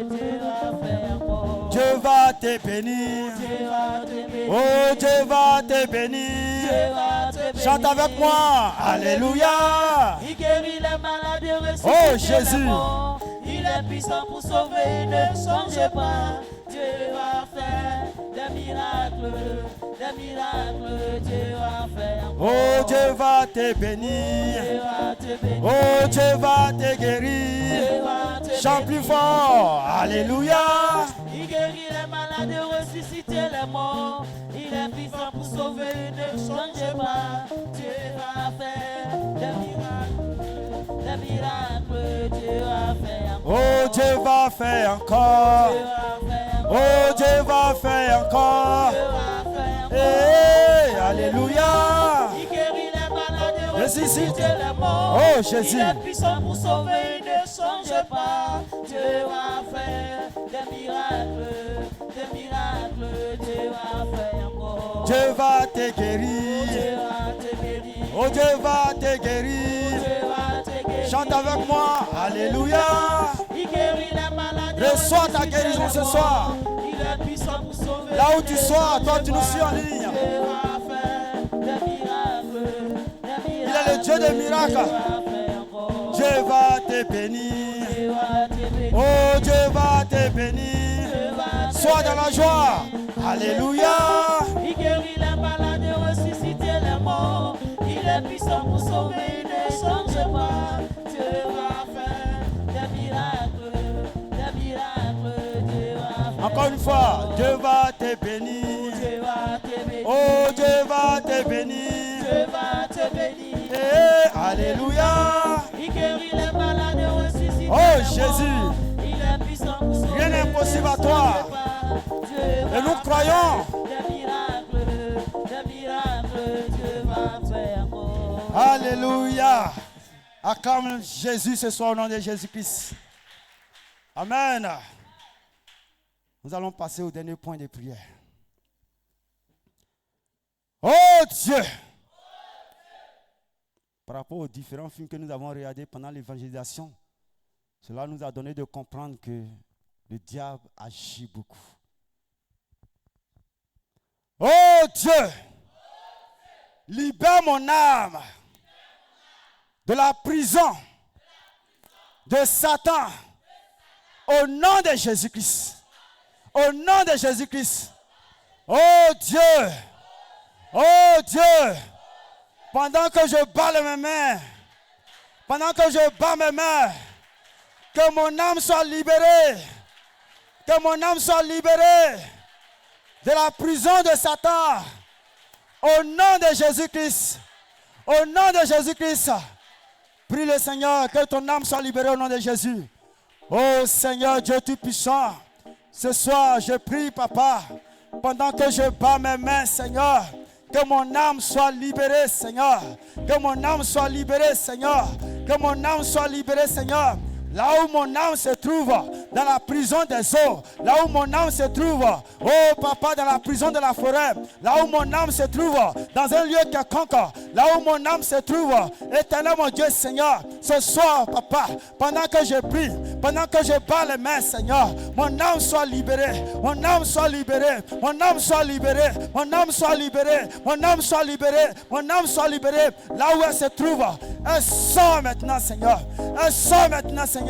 Dieu va faire encore. Dieu va te bénir. Dieu va te bénir. Oh, Dieu va te Dieu bénir. va te bénir. Chante avec moi. Alléluia. Il guérit les malades, ressuscite Oh, Jésus. les morts. Il est puissant pour sauver, il ne change pas. Dieu va faire des miracles, Dieu va faire encore. Oh, Dieu va te Dieu bénir. va te bénir. Oh, Dieu va te Dieu guérir. va te Chante bénir. plus fort. Alléluia. Il guérit les malades, ressuscite les morts. Il est puissant pour sauver, il ne change pas. Dieu va faire des miracles, Dieu va faire encore. Oh, Dieu va faire encore. Dieu va faire encore. Oh, Dieu va faire encore. Dieu va faire encore. Hey, alléluia. Il guérit les malades, Ressuscite. ressuscite les morts. Oh, Jésus. Il est puissant pour sauver, il ne change pas. Dieu va faire des miracles, Dieu va faire encore. Dieu va te guérir. Oh Dieu va te guérir. Chante avec moi. Alléluia. Il guérit les malades. Reçois ta guérison ce soir. Il est puissant pour sauver. Là où tu sois, toi tu nous suis en ligne. Dieu va faire des miracles. Il est le Dieu des miracles. Dieu va te bénir. Oh Dieu va te bénir. Sois dans la joie. Alléluia. Il guérit les malades et ressuscite les morts. Il est puissant pour sauver, il ne change pas. Dieu va faire des miracles, des miracles. Dieu va faire. Encore une fois, Dieu va te bénir. Dieu va te bénir. Oh Dieu va te bénir. Dieu va te bénir. Eh, alléluia. Il guérit les malades et ressuscite Oh les Jésus. morts. Il est puissant pour sauver. Rien n'est impossible à toi. Et nous croyons. Des miracles, Dieu va faire. Alléluia. Acclame Jésus ce soir au nom de Jésus-Christ. Amen. Nous allons passer au dernier point de prière. Oh Dieu. Par rapport aux différents films que nous avons regardés pendant l'évangélisation, cela nous a donné de comprendre que le diable agit beaucoup. Oh Dieu, libère mon âme de la prison de Satan au nom de Jésus-Christ. Au nom de Jésus-Christ. Oh Dieu, oh Dieu, pendant que je bats mes mains, que mon âme soit libérée, que mon âme soit libérée de la prison de Satan. Au nom de Jésus-Christ. Au nom de Jésus-Christ. Prie le Seigneur que ton âme soit libérée au nom de Jésus. Oh Seigneur Dieu Tout-Puissant. Ce soir je prie Papa. Pendant que je bats mes mains Seigneur. Que mon âme soit libérée Seigneur. Que mon âme soit libérée Seigneur. Que mon âme soit libérée Seigneur. Là où mon âme se trouve, dans la prison des eaux, là où mon âme se trouve, oh Papa, dans la prison de la forêt, là où mon âme se trouve, dans un lieu quelconque, là où mon âme se trouve, éternel mon Dieu Seigneur, ce soir Papa, pendant que je prie, pendant que je bats les mains Seigneur, mon âme soit libérée, mon âme soit libérée, mon âme soit libérée, mon âme soit libérée, mon âme soit libérée, mon âme soit libérée, là où elle se trouve, elle sort maintenant Seigneur, elle sort maintenant Seigneur.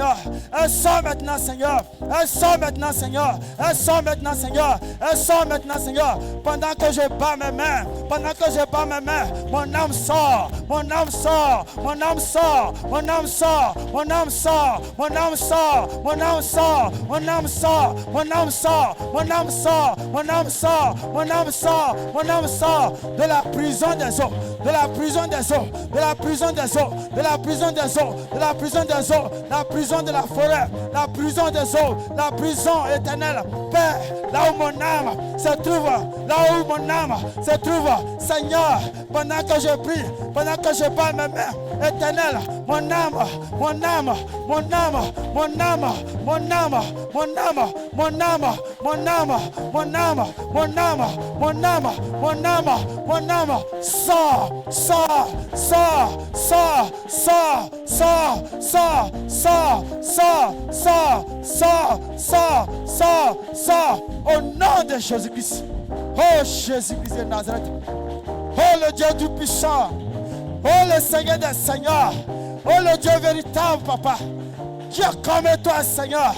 Elle sort maintenant, Seigneur. Elle sort maintenant, Seigneur. Elle sort maintenant, Seigneur. Elle sort maintenant, Seigneur. Pendant que je bats mes mains, pendant que je bats mes mains, mon âme sort, mon âme sort, mon âme sort, mon âme sort, mon âme sort, mon âme sort, mon âme sort, mon âme sort, mon âme sort, mon âme sort, mon âme sort, mon âme sort, mon âme sort de la prison des eaux, de la prison des eaux, de la prison des eaux, de la prison des eaux, de la prison des eaux, la prison de la forêt, la prison des eaux, la prison éternelle. Père, là où mon âme se trouve, là où mon âme se trouve, Seigneur, pendant que je prie, pendant que je bats mes mains, éternel, mon âme, mon âme, mon âme, mon âme, mon âme, mon âme, mon âme, mon âme, mon âme, mon âme, mon âme, mon âme, mon âme, sors, sors, sors, sors, sors, sors, sors, sors, sors, sors, sors, sors, sors, sors, au nom de Jésus-Christ. Oh Jésus-Christ de Nazareth. Oh le Dieu Tout-Puissant. Oh le Seigneur des Seigneurs. Oh le Dieu véritable, Papa. Qui est comme toi, Seigneur.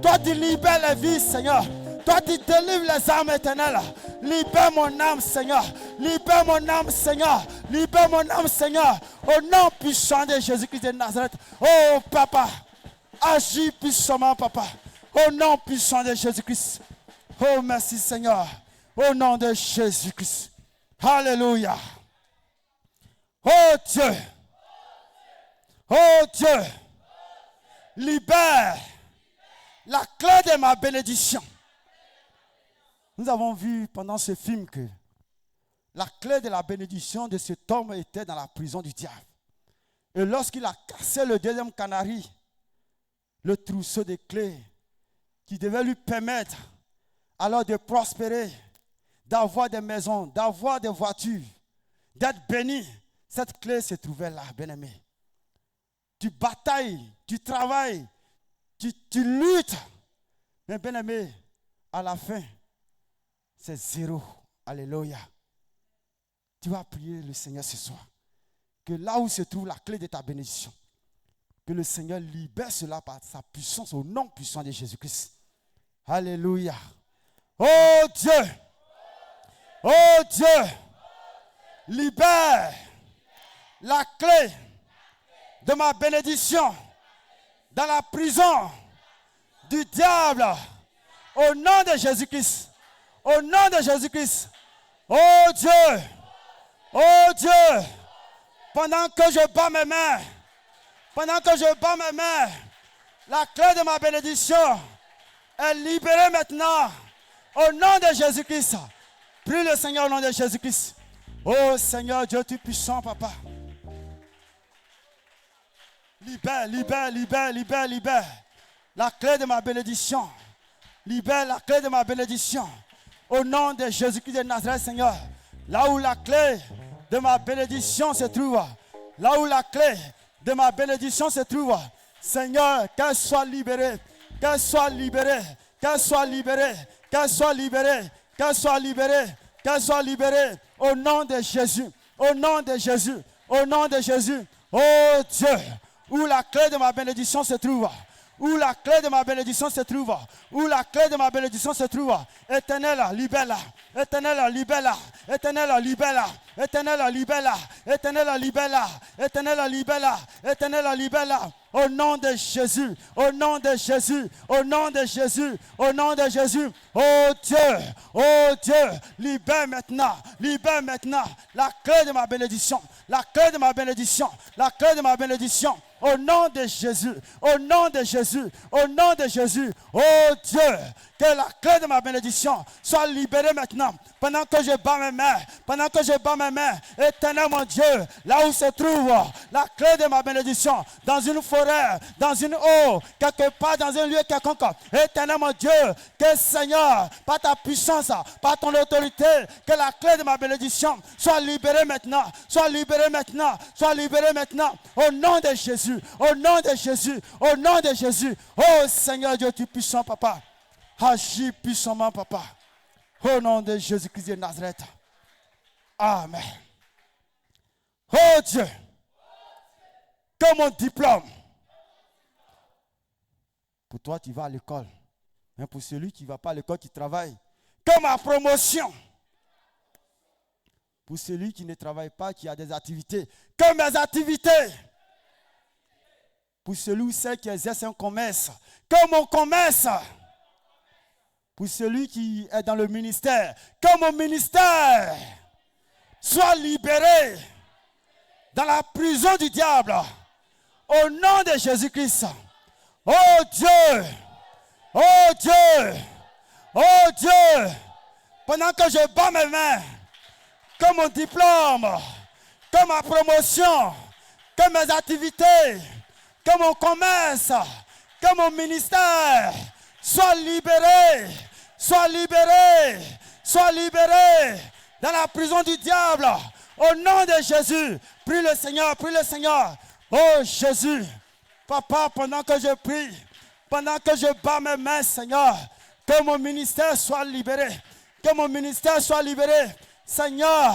Toi, tu libères les vies, Seigneur. Toi, tu délivres les âmes éternelles. Libère mon âme, Seigneur. Libère mon âme, Seigneur. Libère mon âme, Seigneur. Au nom puissant de Jésus-Christ de Nazareth. Oh, Papa. Agis puissamment, Papa. Au nom puissant de Jésus-Christ. Oh, merci, Seigneur. Au nom de Jésus-Christ. Alléluia. Oh, Dieu. Oh, Dieu. Libère la clé de ma bénédiction. Nous avons vu pendant ce film que la clé de la bénédiction de cet homme était dans la prison du diable. Et lorsqu'il a cassé le deuxième canari, le trousseau de clés qui devait lui permettre alors de prospérer, d'avoir des maisons, d'avoir des voitures, d'être béni, Cette clé se trouvait là, bien-aimé. Tu batailles, tu travailles, tu luttes. Mais bien-aimé, à la fin, c'est zéro. Alléluia. Tu vas prier le Seigneur ce soir. Que là où se trouve la clé de ta bénédiction, que le Seigneur libère cela par sa puissance au nom puissant de Jésus-Christ. Alléluia. Oh Dieu, libère la clé de ma bénédiction dans la prison du diable au nom de Jésus-Christ. Au nom de Jésus-Christ. Oh Dieu, pendant que je bats mes mains, la clé de ma bénédiction est libérée maintenant au nom de Jésus-Christ. Prie le Seigneur au nom de Jésus-Christ. Oh Seigneur Dieu Tout-Puissant, Papa. Libère la clé de ma bénédiction. Libère la clé de ma bénédiction. Au nom de Jésus-Christ de Nazareth, Seigneur. Là où la clé de ma bénédiction se trouve. Là où la clé de ma bénédiction se trouve. Seigneur, qu'elle soit libérée. Qu'elle soit libérée. Qu'elle soit libérée. Qu'elle soit libérée. Qu'elle soit libérée. Qu'elle soit libérée. Au nom de Jésus. Au nom de Jésus. Au nom de Jésus. Oh Dieu. Où la clé de ma bénédiction se trouve. Où la clé de ma bénédiction se trouve. Où la clé de ma bénédiction se trouve. Éternel, libère-la. Éternel, libère-la. Éternel, libère-la. Éternel, libère-la. Éternel, libère-la. Éternel, libère-la. Éternel, libère-la. Au nom de Jésus. Au nom de Jésus. Au nom de Jésus. Au nom de Jésus. Oh Dieu, libère maintenant. Libère maintenant la clé de ma bénédiction. La clé de ma bénédiction. La clé de ma bénédiction. Au nom de Jésus, au nom de Jésus, au nom de Jésus. Oh Dieu, que la clé de ma bénédiction soit libérée maintenant. Pendant que je bats mes mains, Éternel mon Dieu, là où se trouve la clé de ma bénédiction, dans une forêt, dans une eau, quelque part dans un lieu quelconque. Éternel mon Dieu, que Seigneur, par ta puissance, par ton autorité, que la clé de ma bénédiction soit libérée maintenant, soit libérée maintenant, soit libérée maintenant. Au nom de Jésus. Au nom de Jésus, au nom de Jésus. Oh Seigneur Dieu Tout-Puissant, Papa. Agis puissamment, Papa. Au nom de Jésus-Christ de Nazareth. Amen. Oh Dieu, que mon diplôme. Pour toi, tu vas à l'école. Mais pour celui qui ne va pas à l'école, qui travaille. Que ma promotion. Pour celui qui ne travaille pas, qui a des activités. Que mes activités. Pour celui ou celle qui exerce un commerce, que mon commerce. Pour celui qui est dans le ministère, que mon ministère soit libéré dans la prison du diable. Au nom de Jésus-Christ. Oh Dieu, oh Dieu, oh Dieu, pendant que je bats mes mains, que mon diplôme, que ma promotion, que mes activités, que mon commerce, que mon ministère soit libéré, soit libéré, soit libéré dans la prison du diable. Au nom de Jésus, prie le Seigneur, prie le Seigneur. Oh Jésus, Papa, pendant que je prie, pendant que je bats mes mains, Seigneur, que mon ministère soit libéré, que mon ministère soit libéré. Seigneur,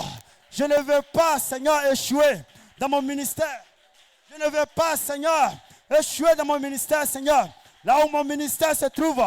je ne veux pas, Seigneur, échouer dans mon ministère. Je ne veux pas, Seigneur, échouer dans mon ministère, Seigneur. Là où mon ministère se trouve,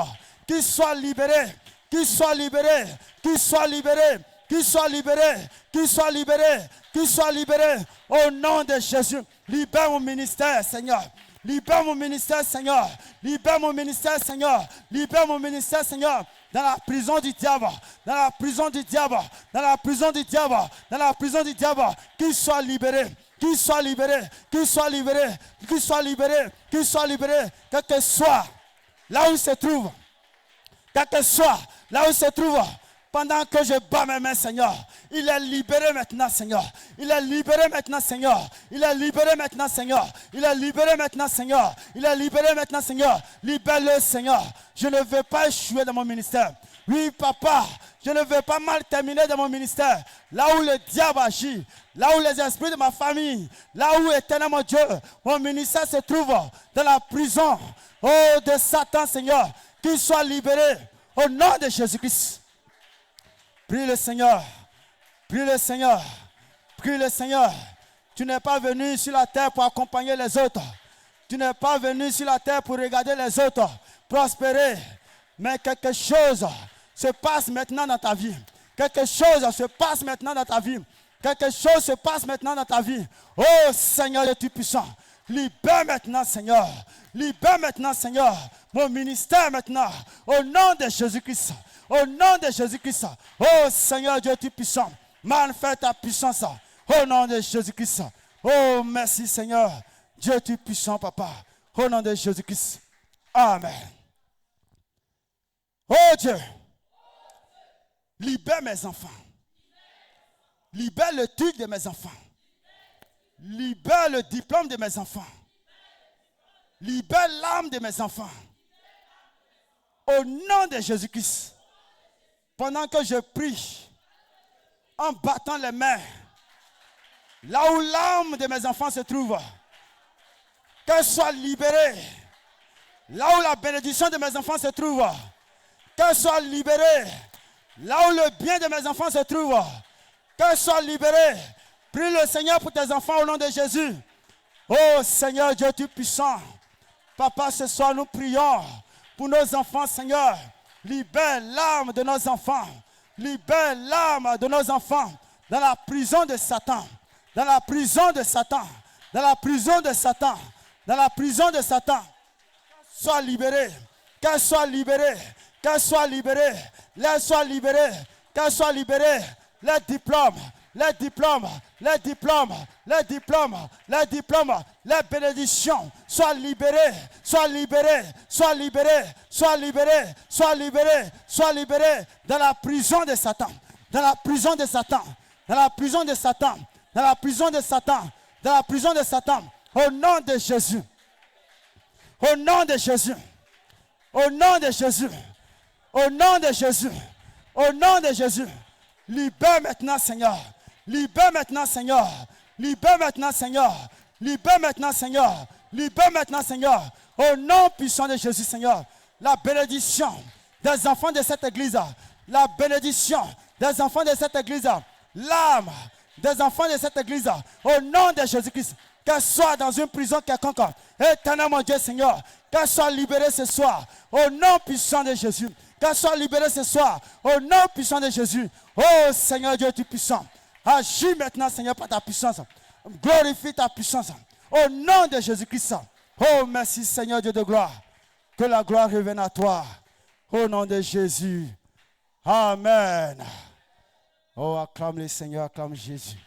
qu'il soit libéré, qu'il soit libéré, qu'il soit libéré, qu'il soit libéré, qu'il soit libéré, qu'il soit libéré. Au nom de Jésus, libère mon ministère, Seigneur. Libère mon ministère, Seigneur. Libère mon ministère, Seigneur. Libère mon ministère, Seigneur. Dans la prison du diable, dans la prison du diable, dans la prison du diable, dans la prison du diable, qu'il soit libéré. Qu'il soit libéré, qu'il soit libéré, qu'il soit libéré, qu'il soit libéré, quel que soit là où il se trouve, quel que soit là où il se trouve, pendant que je bats mes mains, Seigneur, il est libéré maintenant, Seigneur. Il est libéré maintenant, Seigneur. Il est libéré maintenant, Seigneur. Il est libéré maintenant, Seigneur. Il est libéré maintenant, Seigneur. Libère-le, Seigneur. Je ne veux pas échouer dans mon ministère. Oui, Papa, je ne veux pas mal terminer dans mon ministère. là où le diable agit, là où les esprits de ma famille, là où, éternel mon Dieu, mon ministère se trouve, dans la prison, oh, de Satan, Seigneur, qu'il soit libéré au nom de Jésus-Christ. Prie le Seigneur, prie le Seigneur, prie le Seigneur. Tu n'es pas venu sur la terre pour accompagner les autres. Tu n'es pas venu sur la terre pour regarder les autres prospérer. Mais quelque chose se passe maintenant dans ta vie. Quelque chose se passe maintenant dans ta vie. Quelque chose se passe maintenant dans ta vie. Oh Seigneur, le Tout-Puissant, libère maintenant, Seigneur. Libère maintenant, Seigneur, mon ministère maintenant. Au nom de Jésus-Christ. Au nom de Jésus-Christ. Oh Seigneur Dieu Tout-Puissant, manifeste ta puissance. Au nom de Jésus-Christ. Oh merci Seigneur. Dieu Tout-Puissant, Papa. Au nom de Jésus-Christ. Amen. Oh Dieu. Libère mes enfants. Libère le truc de mes enfants. Libère le diplôme de mes enfants. Libère l'âme de mes enfants. Au nom de Jésus-Christ. Pendant que je prie, en battant les mains, là où l'âme de mes enfants se trouve, qu'elle soit libérée. Là où la bénédiction de mes enfants se trouve, qu'elle soit libérée. Là où le bien de mes enfants se trouve, qu'elle soit libérée. Prie le Seigneur pour tes enfants au nom de Jésus. Oh Seigneur Dieu Tout-Puissant. Papa, ce soir nous prions pour nos enfants, Seigneur. Libère l'âme de nos enfants. Libère l'âme de nos enfants dans la prison de Satan. Dans la prison de Satan. Dans la prison de Satan. Dans la prison de Satan. Qu'elle soit libérée. Qu'elle soit libérée. Qu'elle soit libérée. Qu'elle soit libérée. Qu'elle soit libérée. Les diplômes. Les diplômes. Les diplômes. Les diplômes. Les diplômes. Les bénédictions. Soient libérées. Soient libérées. Soient libérées. Soient libérées. Soient libérées. Soient libérées. Dans la prison de Satan. Dans la prison de Satan. Dans la prison de Satan. Dans la prison de Satan. Dans la prison de Satan. Au nom de Jésus. Au nom de Jésus. Au nom de Jésus. Au nom de Jésus. Au nom de Jésus. Libère maintenant, Seigneur. Libère maintenant, Seigneur. Libère maintenant, Seigneur. Libère maintenant, Seigneur. Libère maintenant, Seigneur. Au nom puissant de Jésus, Seigneur. La bénédiction des enfants de cette église. La bénédiction des enfants de cette église. L'âme des enfants de cette église. Au nom de Jésus-Christ. Qu'elle soit dans une prison quelconque. Éternel mon Dieu, Seigneur. Qu'elle soit libérée ce soir. Au nom puissant de Jésus. Qu'elle soit libérée ce soir. Au nom puissant de Jésus. Oh Seigneur Dieu Tout-Puissant. Agis maintenant, Seigneur, par ta puissance. Glorifie ta puissance. Au nom de Jésus-Christ. Oh merci, Seigneur Dieu de gloire. Que la gloire revienne à toi. Au nom de Jésus. Amen. Oh, acclame le Seigneur, acclame Jésus.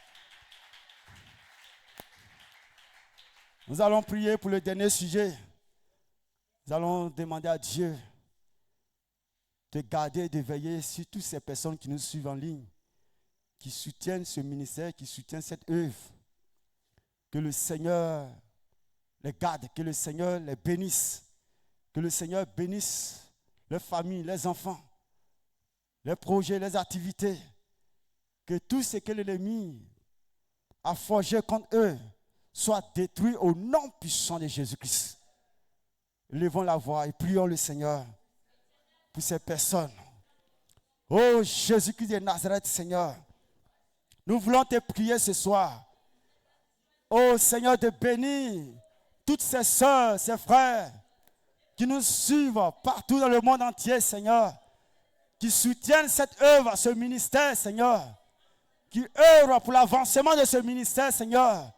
Nous allons prier pour le dernier sujet. Nous allons demander à Dieu de garder et de veiller sur toutes ces personnes qui nous suivent en ligne, qui soutiennent ce ministère, qui soutiennent cette œuvre. Que le Seigneur les garde, que le Seigneur les bénisse, que le Seigneur bénisse leurs familles, les enfants, les projets, les activités, que tout ce que l'ennemi a forgé contre eux soit détruit au nom puissant de Jésus-Christ. Levons la voix et prions le Seigneur pour ces personnes. Oh Jésus-Christ de Nazareth, Seigneur, nous voulons te prier ce soir. Oh Seigneur, de bénir toutes ces sœurs, ces frères qui nous suivent partout dans le monde entier, Seigneur, qui soutiennent cette œuvre, ce ministère, Seigneur, qui œuvrent pour l'avancement de ce ministère, Seigneur,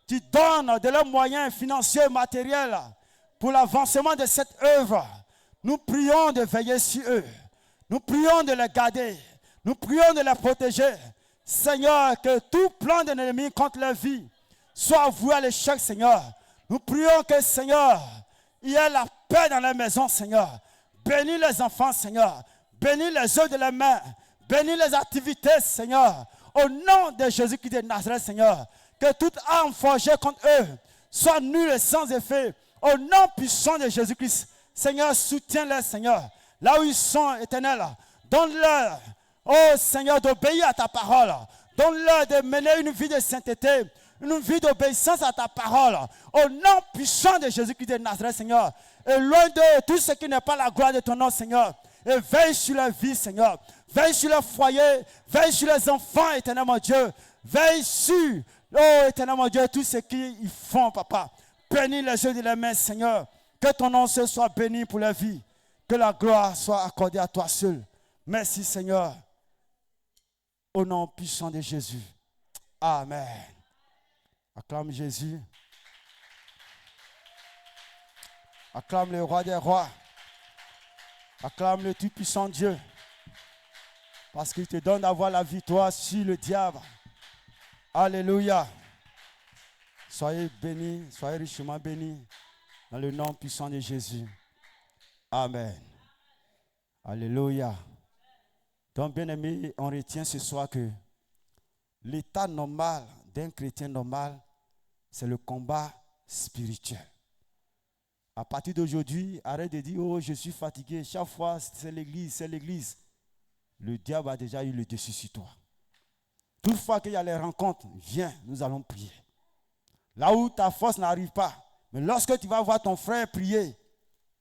qui donnent de leurs moyens financiers et matériels pour l'avancement de cette œuvre. Nous prions de veiller sur eux. Nous prions de les garder. Nous prions de les protéger. Seigneur, que tout plan de l'ennemi contre leur vie soit voué à l'échec, Seigneur. Nous prions que, Seigneur, il y ait la paix dans la maison, Seigneur. Bénis les enfants, Seigneur. Bénis les œuvres de leurs mains. Bénis les activités, Seigneur. Au nom de Jésus-Christ de Nazareth, Seigneur. Que toute arme forgée contre eux soit nulle et sans effet. Au nom puissant de Jésus-Christ. Seigneur, soutiens-les, Seigneur. Là où ils sont, Éternel, donne-leur, oh Seigneur, d'obéir à ta parole. Donne-leur de mener une vie de sainteté, une vie d'obéissance à ta parole. Au nom puissant de Jésus-Christ de Nazareth, Seigneur. Et loin de tout ce qui n'est pas la gloire de ton nom, Seigneur. Et veille sur la vie, Seigneur. Veille sur le foyer. Veille sur les enfants, éternellement Dieu. Veille sur, oh éternellement Dieu, tout ce qu'ils font, papa. Bénis les yeux de les mains, Seigneur. Que ton nom soit béni pour la vie. Que la gloire soit accordée à toi seul. Merci, Seigneur. Au nom puissant de Jésus. Amen. Acclame Jésus. Acclame le roi des rois. Acclame le tout-puissant Dieu. Parce qu'il te donne d'avoir la victoire sur le diable. Alléluia. Soyez bénis, soyez richement bénis dans le nom puissant de Jésus. Amen. Alléluia. Donc, bien-aimés, on retient ce soir que l'état normal d'un chrétien normal, c'est le combat spirituel. À partir d'aujourd'hui, arrête de dire, oh, je suis fatigué. Chaque fois, c'est l'église, c'est l'église. Le diable a déjà eu le dessus sur toi. Toutefois qu'il y a les rencontres, viens, nous allons prier. Là où ta force n'arrive pas, mais lorsque tu vas voir ton frère prier,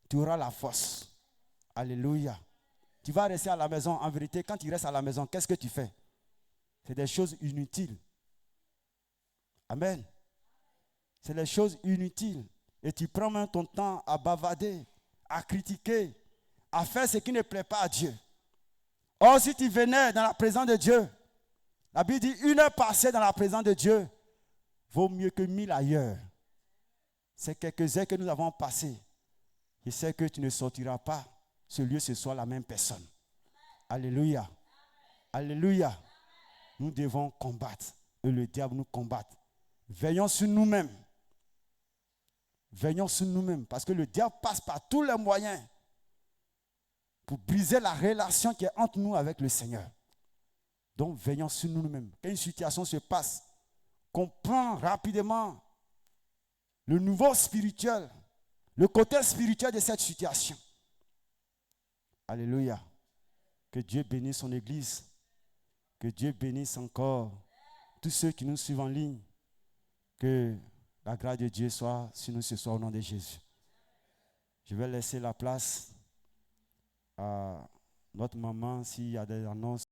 tu auras la force. Alléluia. Tu vas rester à la maison. En vérité, quand tu restes à la maison, qu'est-ce que tu fais? C'est des choses inutiles. Amen. C'est des choses inutiles. Et tu prends même ton temps à bavarder, à critiquer, à faire ce qui ne plaît pas à Dieu. Or, si tu venais dans la présence de Dieu, la Bible dit 1 heure passée dans la présence de Dieu vaut mieux que 1000 ailleurs. C'est quelques heures que nous avons passées. Je sais que tu ne sortiras pas ce lieu ce soir la même personne. Alléluia. Alléluia. Nous devons combattre et le diable nous combatte. Veillons sur nous-mêmes. Veillons sur nous-mêmes parce que le diable passe par tous les moyens pour briser la relation qui est entre nous avec le Seigneur. Donc veillons sur nous-mêmes. Quand une situation se passe, comprends rapidement le niveau spirituel, le côté spirituel de cette situation. Alléluia. Que Dieu bénisse son Église. Que Dieu bénisse encore tous ceux qui nous suivent en ligne. Que la grâce de Dieu soit sur nous ce soir au nom de Jésus. Je vais laisser la place à notre maman s'il y a des annonces.